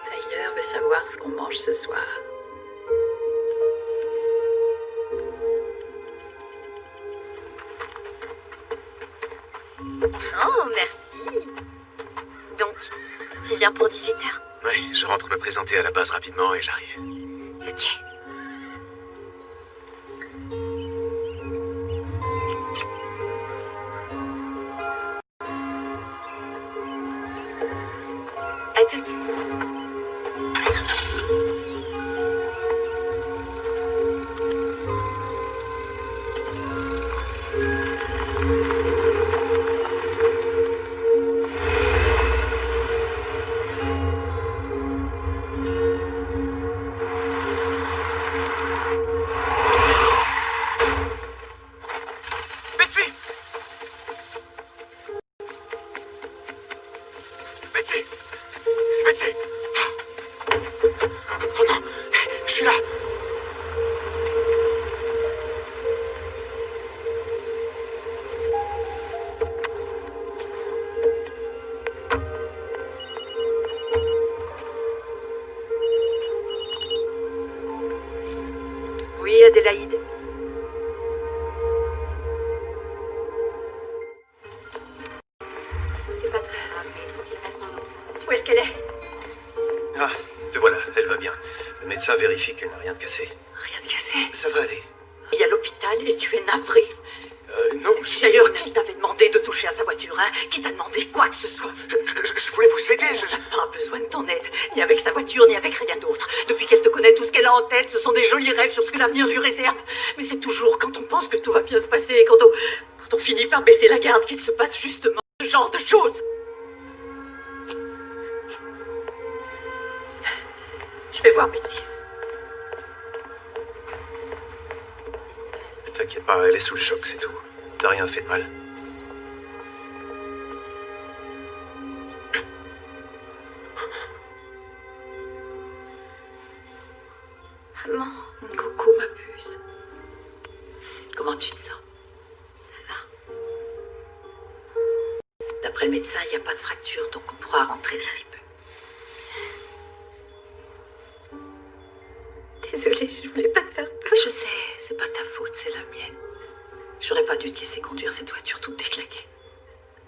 Tyler veut savoir ce qu'on mange ce soir. Oh, merci. Donc, tu viens pour 18h? Ouais, je rentre me présenter à la base rapidement et j'arrive. Ok. À toutes. C'est pas très grave, mais il faut qu'il reste en observation. Où est-ce qu'elle est? Ah, te voilà, elle va bien. Le médecin vérifie qu'elle n'a rien de cassé. Rien de cassé. Ça va aller. Il est à l'hôpital et tu es navré. Non, D'ailleurs, qui t'avait demandé de toucher à sa voiture, hein? Qui t'a demandé quoi que ce soit? je voulais vous aider. Elle n'a pas besoin de ton aide, ni avec sa voiture, ni avec rien d'autre. Depuis qu'elle te connaît, tout ce qu'elle a en tête, ce sont des jolis rêves sur ce que l'avenir lui réserve. Mais c'est toujours quand on pense que tout va bien se passer, quand on finit par baisser la garde, qu'il se passe justement ce genre de choses. Je vais voir Betsy. T'inquiète pas, elle est sous le choc, c'est tout. T'as rien fait de mal. Maman. Coucou, ma puce. Comment tu te sens? Ça va. D'après le médecin, il n'y a pas de fracture, donc on pourra rentrer d'ici peu. Désolée, je voulais pas te faire peur. Je sais, c'est pas ta faute, c'est la mienne. J'aurais pas dû te laisser conduire cette voiture toute déclaquée.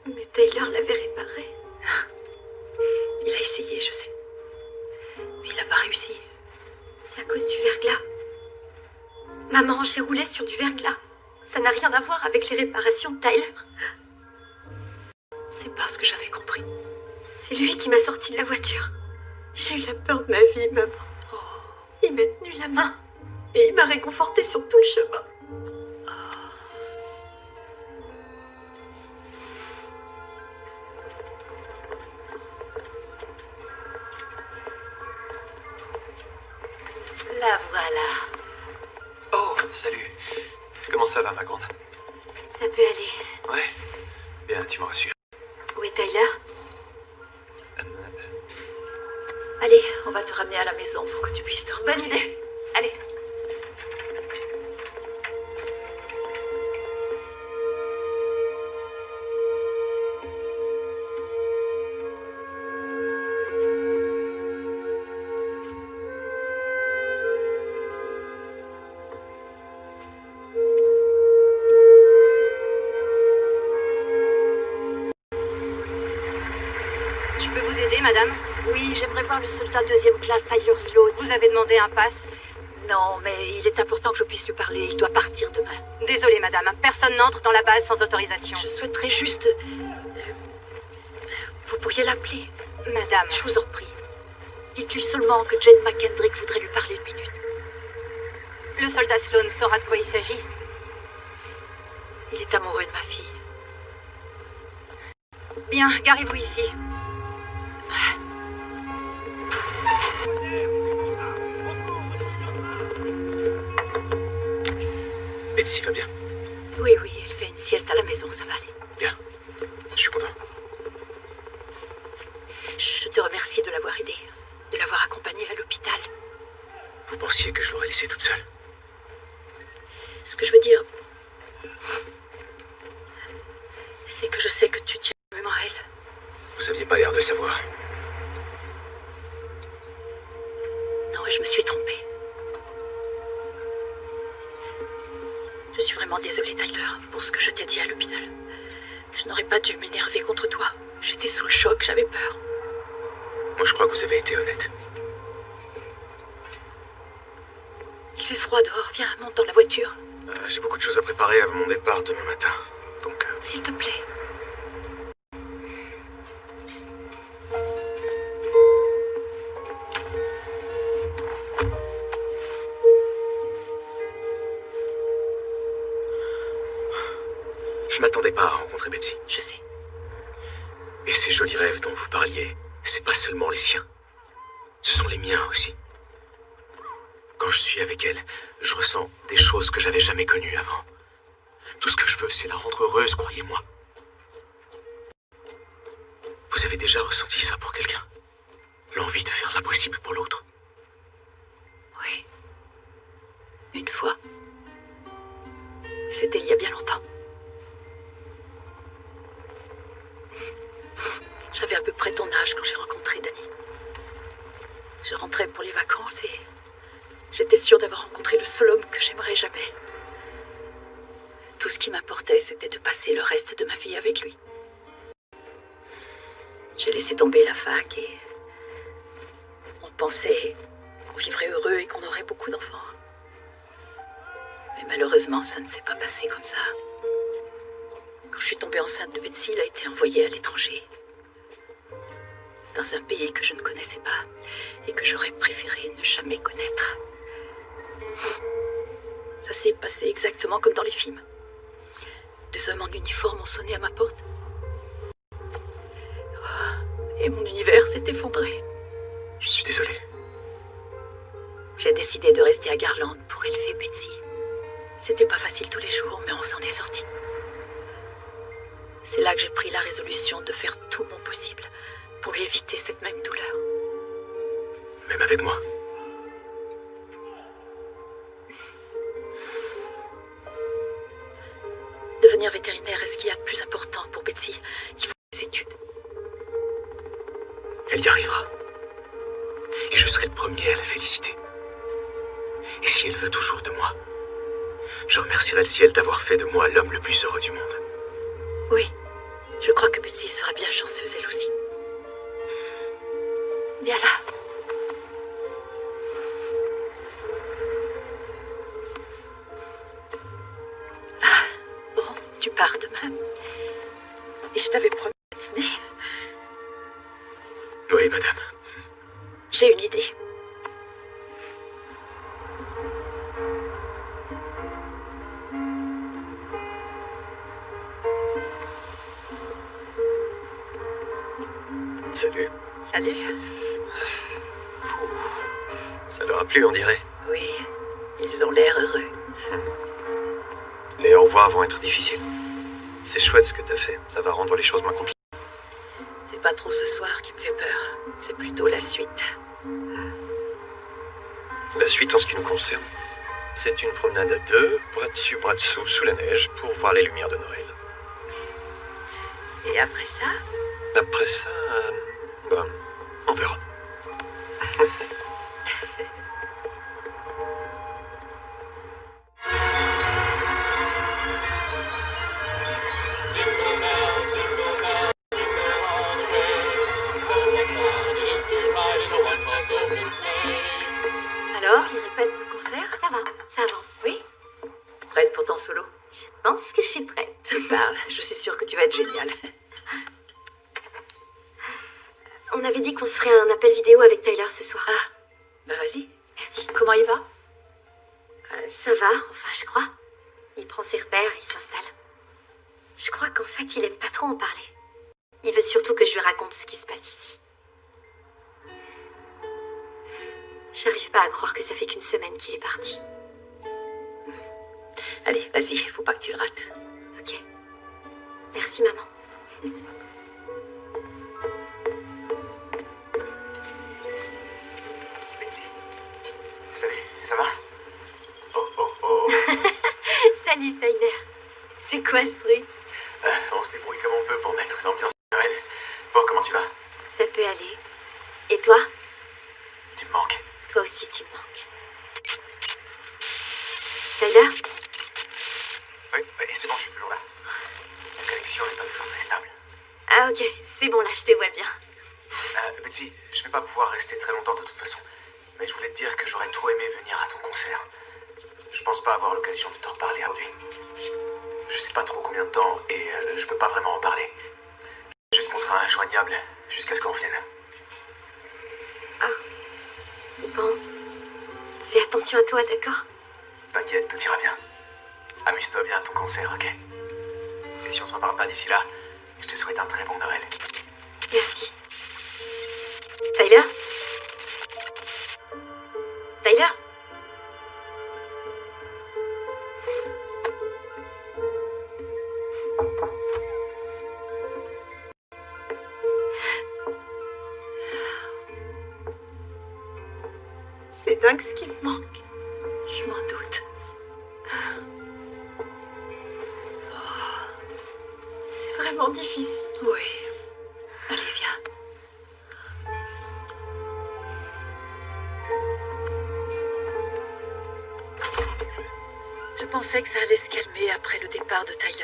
Mais Taylor l'avait réparée. Il a essayé, je sais. Mais il n'a pas réussi. C'est à cause du verglas. Maman, j'ai roulé sur du verglas. Ça n'a rien à voir avec les réparations de Tyler. C'est pas ce que j'avais compris. C'est lui qui m'a sorti de la voiture. J'ai eu la peur de ma vie, maman. Il m'a tenu la main et il m'a réconfortée sur tout le chemin. La voilà. Oh, salut. Comment ça va, ma grande? Ça peut aller. Ouais. Bien, tu me rassures. Où est Tyler? Allez, on va te ramener à la maison pour que tu puisses te remettre. Bonne idée. Allez. Je peux vous aider, madame? Oui, j'aimerais voir le soldat deuxième classe Tyler Sloan. Vous avez demandé un pass? Non, mais il est important que je puisse lui parler. Il doit partir demain. Désolée, madame. Personne n'entre dans la base sans autorisation. Je souhaiterais juste... Vous pourriez l'appeler? Madame. Je vous en prie. Dites-lui seulement que Jane McKendrick voudrait lui parler une minute. Le soldat Sloan saura de quoi il s'agit. Il est amoureux de ma fille. Bien, garez-vous ici. Betsy va bien? Oui, elle fait une sieste à la maison, ça va aller. Bien. Je suis content. Je te remercie de l'avoir aidée, de l'avoir accompagnée à l'hôpital. Vous pensiez que je l'aurais laissée toute seule? Ce que je veux dire, c'est que je sais que tu tiens vraiment à elle. Vous aviez pas l'air de le savoir. Non, et je me suis trompée. Je suis vraiment désolée, Tyler, pour ce que je t'ai dit à l'hôpital. Je n'aurais pas dû m'énerver contre toi. J'étais sous le choc, j'avais peur. Moi, je crois que vous avez été honnête. Il fait froid dehors, viens, monte dans la voiture. J'ai beaucoup de choses à préparer avant mon départ demain matin. Donc, S'il te plaît. je m'attendais pas à rencontrer Betsy. Je sais. Et ces jolis rêves dont vous parliez, c'est pas seulement les siens. Ce sont les miens aussi. Quand je suis avec elle, je ressens des choses que j'avais jamais connues avant. Tout ce que je veux, c'est la rendre heureuse, croyez-moi. Vous avez déjà ressenti ça pour quelqu'un? L'envie de faire l'impossible pour l'autre? Oui. Une fois. C'était il y a bien longtemps. J'avais à peu près ton âge quand j'ai rencontré Danny. Je rentrais pour les vacances et j'étais sûre d'avoir rencontré le seul homme que j'aimerais jamais. Tout ce qui m'importait, c'était de passer le reste de ma vie avec lui. J'ai laissé tomber la fac et on pensait qu'on vivrait heureux et qu'on aurait beaucoup d'enfants. Mais malheureusement, ça ne s'est pas passé comme ça. Quand je suis tombée enceinte de Betsy, elle a été envoyée à l'étranger. Dans un pays que je ne connaissais pas et que j'aurais préféré ne jamais connaître. Ça s'est passé exactement comme dans les films. 2 hommes en uniforme ont sonné à ma porte. Et mon univers s'est effondré. Je suis désolé. J'ai décidé de rester à Garland pour élever Betsy. C'était pas facile tous les jours, mais on s'en est sorti. C'est là que j'ai pris la résolution de faire tout mon possible pour lui éviter cette même douleur. Même avec moi. Devenir vétérinaire est ce qu'il y a de plus important pour Betsy. Il faut des études. Elle y arrivera. Et je serai le premier à la féliciter. Et si elle veut toujours de moi, je remercierai le ciel d'avoir fait de moi l'homme le plus heureux du monde. Oui, je crois que Betsy sera bien chanceuse elle aussi. Viens là. Ah, bon, tu pars demain. Et je t'avais promis un dîner. Oui, madame. J'ai une idée. Salut. Salut. Ça leur a plu, on dirait. Oui, ils ont l'air heureux. Les au revoir vont être difficiles. C'est chouette ce que t'as fait. Ça va rendre les choses moins compliquées. C'est pas trop ce soir qui me fait peur. C'est plutôt la suite. La suite en ce qui nous concerne, c'est une promenade à 2, bras dessus, bras dessous, sous la neige, pour voir les lumières de Noël. Et après ça? Après ça, on verra. Alors, il répète le concert? Ça va, ça avance. Oui? Prête pour ton solo? Je pense que je suis prête. Tu parles, je suis sûre que tu vas être génial. On avait dit qu'on se ferait un appel vidéo avec Tyler ce soir. Ah, bah vas-y. Merci. Comment il va? Ça va, enfin je crois. Il prend ses repères, il s'installe. Je crois qu'en fait, il aime pas trop en parler. Il veut surtout que je lui raconte ce qui se passe ici. J'arrive pas à croire que ça fait qu'une semaine qu'il est parti. Allez, vas-y, faut pas que tu le rates. Ok. Merci, maman. Betsy. Salut, ça va? Oh. Salut, Tyler. C'est quoi ce truc? On se débrouille comme on peut pour mettre l'ambiance de Noël. Bon, comment tu vas? Ça peut aller. Et toi? Tu me manques. Toi aussi, tu me manques. Tyler? Oui, c'est bon, je suis toujours là. La connexion n'est pas toujours très stable. Ah ok, c'est bon là, je te vois bien. Betsy, je vais pas pouvoir rester très longtemps de toute façon. Mais je voulais te dire que j'aurais trop aimé venir à ton concert. Je pense pas avoir l'occasion de te reparler aujourd'hui. Je sais pas trop combien de temps et je peux pas vraiment en parler. Juste qu'on sera injoignable jusqu'à ce qu'on revienne. Ah. Bon. Fais attention à toi, d'accord? T'inquiète, tout ira bien. Amuse-toi bien à ton concert, ok? Et si on s'en parle pas d'ici là, je te souhaite un très bon Noël. Merci. Tyler? Tyler? C'est dingue ce qui me manque. Je m'en doute. C'est vraiment difficile. Oui. Allez, viens. Je pensais que ça allait se calmer après le départ de Tyler.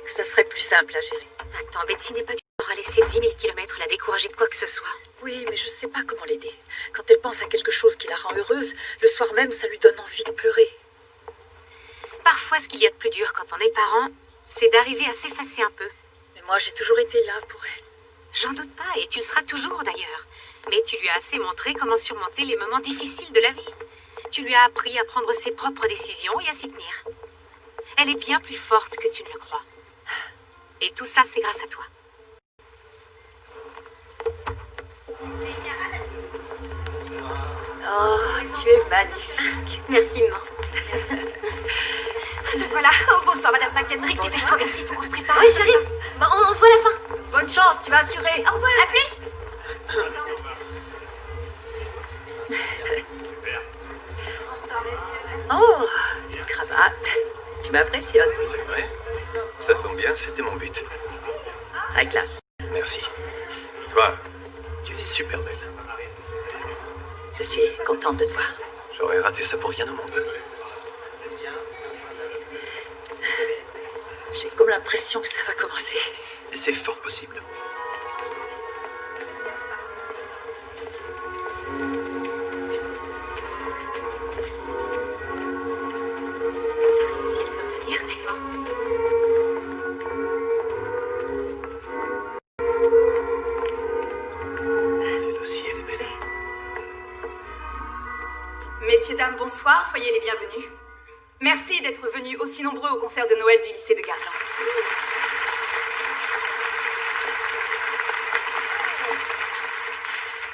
Que ça serait plus simple à gérer. Attends, Betsy n'est pas du genre à laisser laissé 10 000 kilomètres la décourager de quoi que ce soit. Oui, mais je sais pas comment l'aider. Quand elle pense à quelque chose qui la rend heureuse, le soir même, ça lui donne envie de pleurer. Parfois, ce qu'il y a de plus dur quand on est parent, c'est d'arriver à s'effacer un peu. Mais moi, j'ai toujours été là pour elle. J'en doute pas, et tu le seras toujours d'ailleurs. Mais tu lui as assez montré comment surmonter les moments difficiles de la vie. Tu lui as appris à prendre ses propres décisions et à s'y tenir. Elle est bien plus forte que tu ne le crois. Et tout ça, c'est grâce à toi. Oh, tu es magnifique. Merci, maman. Donc voilà. Oh, bonsoir, Madame McHenry. Dépêche-toi, merci, faut qu'on se prépare. Oui, j'arrive. Bon, on se voit à la fin. Bonne chance, tu vas assurer. Au revoir. À plus. Oh, une cravate. Tu m'impressionnes. C'est vrai? Ça tombe bien, c'était mon but. La classe. Merci. Et toi, tu es super belle. Je suis contente de te voir. J'aurais raté ça pour rien au monde. J'ai comme l'impression que ça va commencer. Et c'est fort possible. S'il veut venir. Elle aussi, elle est belle. Messieurs, dames, bonsoir, soyez les bienvenus. Merci d'être venus aussi nombreux au concert de Noël du lycée de Garland.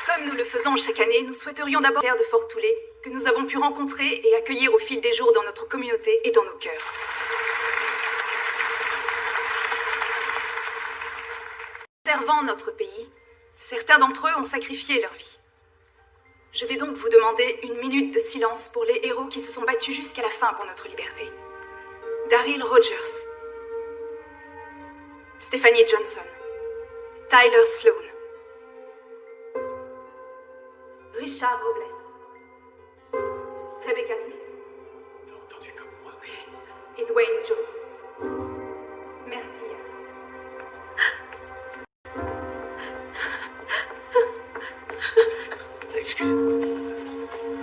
Comme nous le faisons chaque année, nous souhaiterions d'abord de Fort Toulé, que nous avons pu rencontrer et accueillir au fil des jours dans notre communauté et dans nos cœurs. Servant notre pays, certains d'entre eux ont sacrifié leur vie. Je vais donc vous demander une minute de silence pour les héros qui se sont battus jusqu'à la fin pour notre liberté. Daryl Rogers, Stephanie Johnson, Tyler Sloan, Richard Robles, Rebecca Smith. T'as entendu comme moi? Et Dwayne Jones. Merci. Excusez-moi.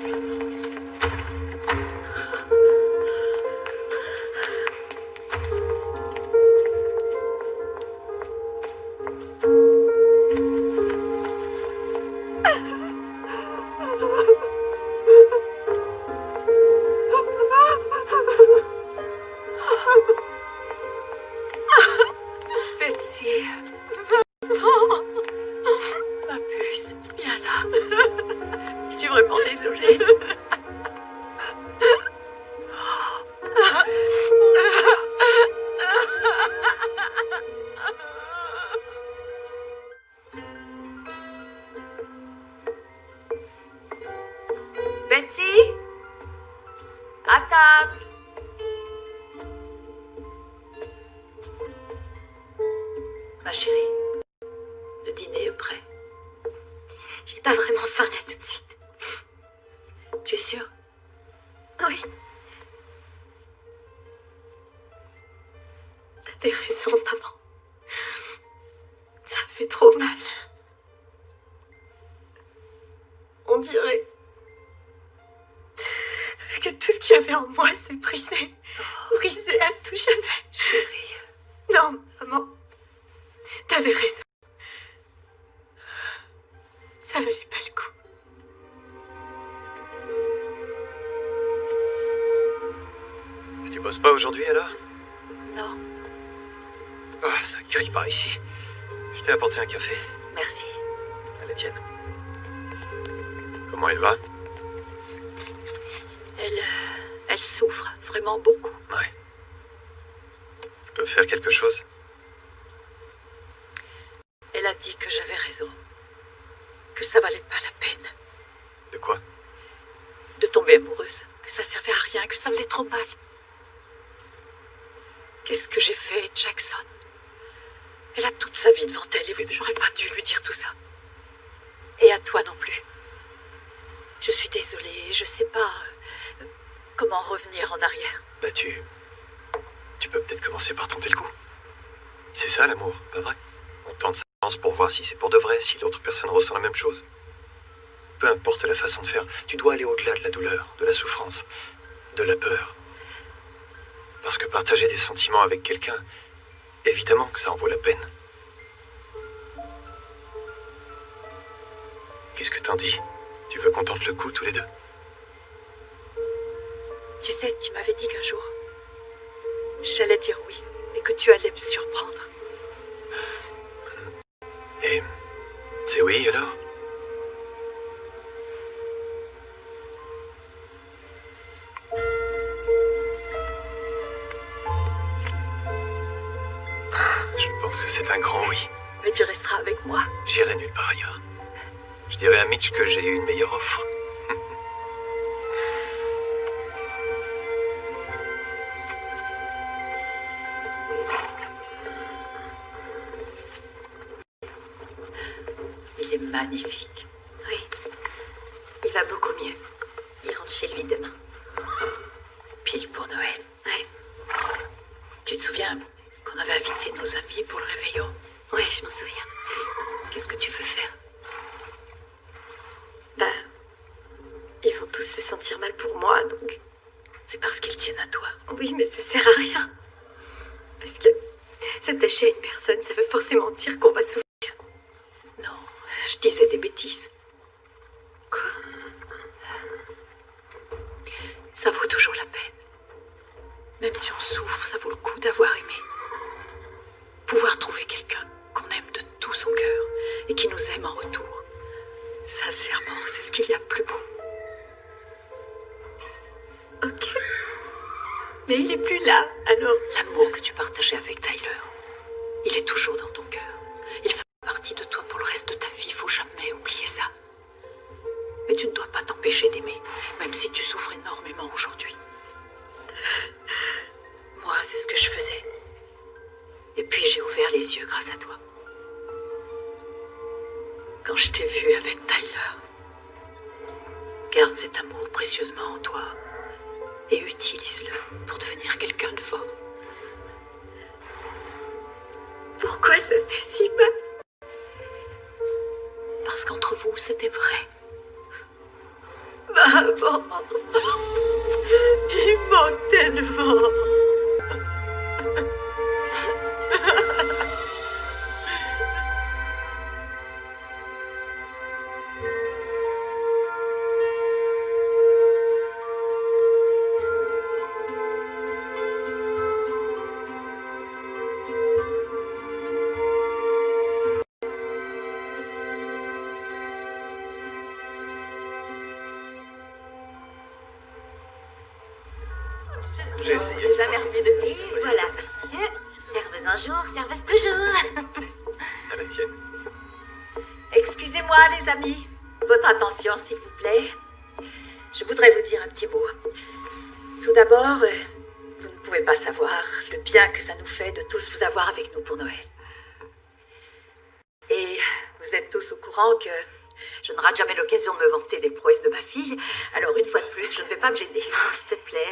Betsy. Ma puce, viens là. Je suis vraiment désolée. Betsy, à table. Ma chérie, le dîner est prêt. J'ai pas vraiment faim là tout de suite. Tu es sûre? Oui. T'avais raison, maman. Ça me fait trop mal. On dirait que tout ce qu'il y avait en moi s'est brisé. Brisé à tout jamais. Chérie. Non, maman. T'avais raison. Ça valait pas le coup. Tu bosses pas aujourd'hui alors? Non, Ah, ça caille par ici. Je t'ai apporté un café. merci. Allez, tienne. Comment elle va? Elle souffre vraiment beaucoup. Ouais. Je peux faire quelque chose? Elle a dit que j'avais raison. Que ça valait pas la peine De quoi? de tomber amoureuse. Que ça servait à rien, que ça faisait trop mal. Qu'est-ce que j'ai fait, Jackson? Elle a toute sa vie devant elle et j'aurais pas dû lui dire tout ça. Et à toi non plus. Je suis désolée, je sais pas comment revenir en arrière. Bah tu peux peut-être commencer par tenter le coup. C'est ça l'amour, pas vrai? On tente ça expérience pour voir si c'est pour de vrai, si l'autre personne ressent la même chose. Peu importe la façon de faire, tu dois aller au-delà de la douleur, de la souffrance, de la peur. Parce que partager des sentiments avec quelqu'un, évidemment que ça en vaut la peine. Qu'est-ce que t'en dis? Tu veux qu'on tente le coup tous les deux? Tu sais, tu m'avais dit qu'un jour, j'allais dire oui, et que tu allais me surprendre. Et c'est oui alors? Je pense que c'est un grand oui. Mais tu resteras avec moi. J'irai nulle part ailleurs. Je dirai à Mitch que j'ai eu une meilleure offre. Il est magnifique. Oui. Il va beaucoup mieux. Il rentre chez lui demain. Pile pour Noël. Ouais. Tu te souviens qu'on avait invité nos amis pour le réveillon? Ouais, je m'en souviens. Qu'est-ce que tu veux faire? Ben, ils vont tous se sentir mal pour moi, donc... C'est parce qu'ils tiennent à toi. Oui, mais ça sert à rien. Parce que s'attacher à une personne, ça veut forcément dire qu'on va souffrir. Non, je disais des bêtises. Quoi? Ça vaut toujours la peine. Même si on souffre, ça vaut le coup d'avoir aimé. Pouvoir trouver quelqu'un qu'on aime de tout son cœur et qui nous aime en retour. Sincèrement, c'est ce qu'il y a de plus beau. Ok. Mais il est plus là, alors... L'amour que tu partageais avec Tyler, il est toujours dans ton cœur. Il fait partie de toi pour le reste de ta vie, faut jamais oublier ça. Mais tu ne dois pas t'empêcher d'aimer, même si tu souffres énormément aujourd'hui. Moi, c'est ce que je faisais. Et puis j'ai ouvert les yeux grâce à toi. Quand je t'ai vu avec Tyler, garde cet amour précieusement en toi et utilise-le pour devenir quelqu'un de fort. Pourquoi ça fait si mal? Parce qu'entre vous, c'était vrai. Maman, il manque tellement. J'ai essayé. Je l'ai jamais revu depuis. Et voilà, monsieur. Serveuse un jour, serveuse toujours. À la tienne. Excusez-moi, les amis. Votre attention, s'il vous plaît. Je voudrais vous dire un petit mot. Tout d'abord, vous ne pouvez pas savoir le bien que ça nous fait de tous vous avoir avec nous pour Noël. Et vous êtes tous au courant que je ne rate jamais l'occasion de me vanter des prouesses de ma fille. Alors, une fois de plus, je ne vais pas me gêner. Oh, s'il te plaît.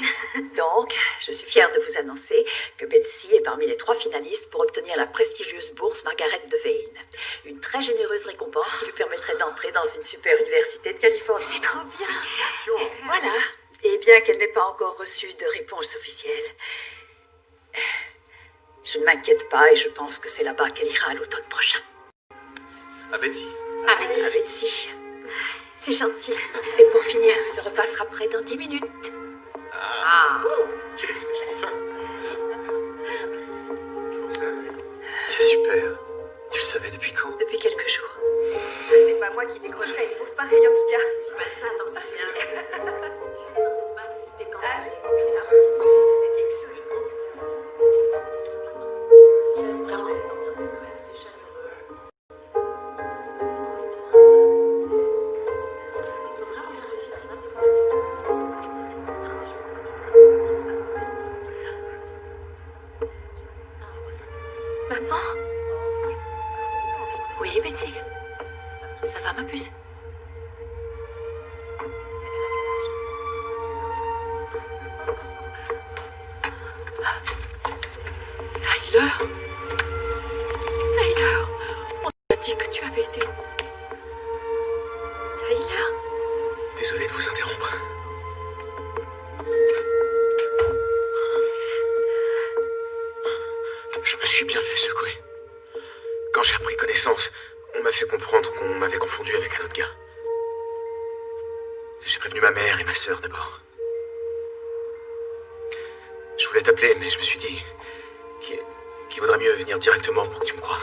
Donc, je suis fière de vous annoncer que Betsy est parmi les 3 finalistes pour obtenir la prestigieuse bourse Margaret de Vane. Une très généreuse récompense qui lui permettrait d'entrer dans une super université de Californie. C'est trop bien. Voilà. Et bien qu'elle n'ait pas encore reçu de réponse officielle, je ne m'inquiète pas et je pense que c'est là-bas qu'elle ira à l'automne prochain. À Betty. Ah, Betsy. C'est gentil. Et pour finir, le repas sera prêt dans 10 minutes. Ah. Qu'est-ce que j'ai faim. C'est super. Tu le savais depuis quand? Depuis quelques jours. C'est pas moi qui décrocherai une bourse pareille en tout cas. Tu passes ça dans sa C'était quand même. Maman? Oui, Betty. Ça va, ma puce? Tyler? Tyler? On avez été... Tyler? Désolé de vous interrompre. Je me suis bien fait secouer. Quand j'ai repris connaissance, on m'a fait comprendre qu'on m'avait confondu avec un autre gars. J'ai prévenu ma mère et ma sœur d'abord. Je voulais t'appeler, mais je me suis dit qu'il vaudrait mieux venir directement pour que tu me croies.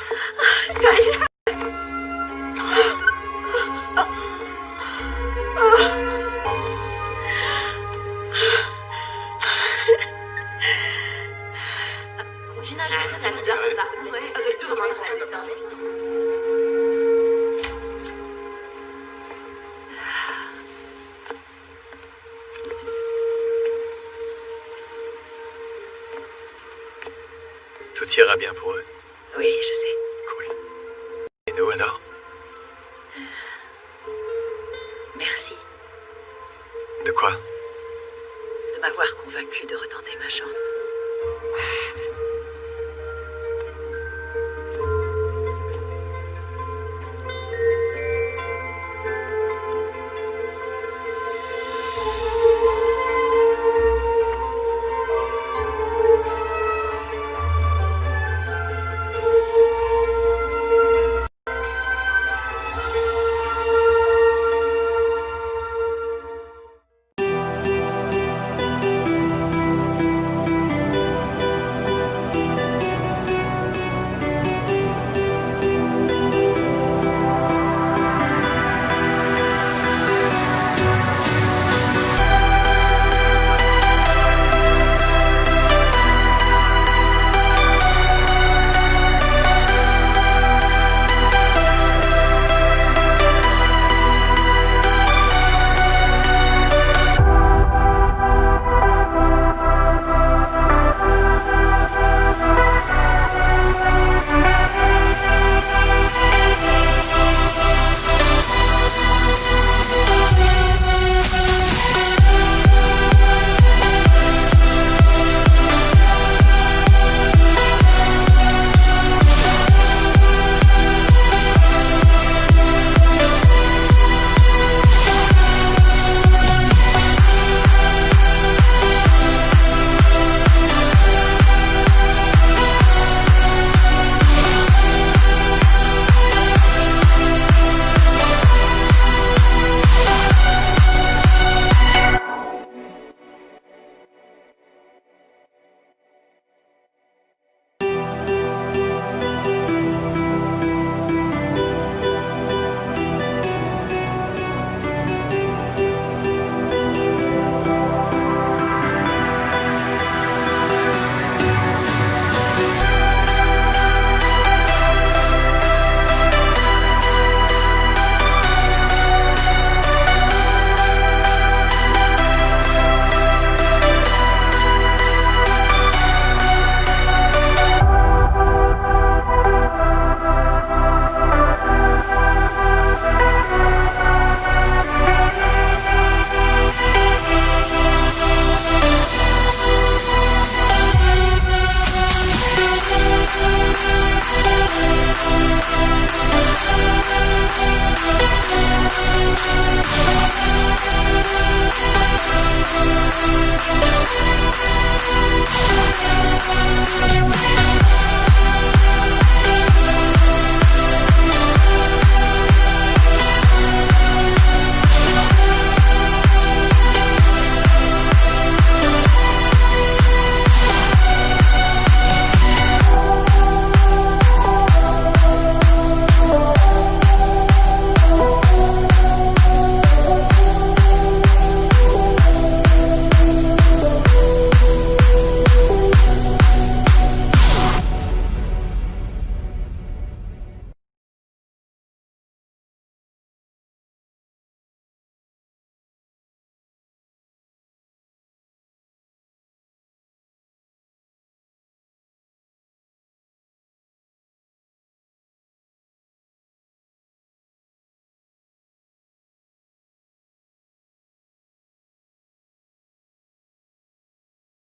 Tout ira bien pour eux. Oui, je sais.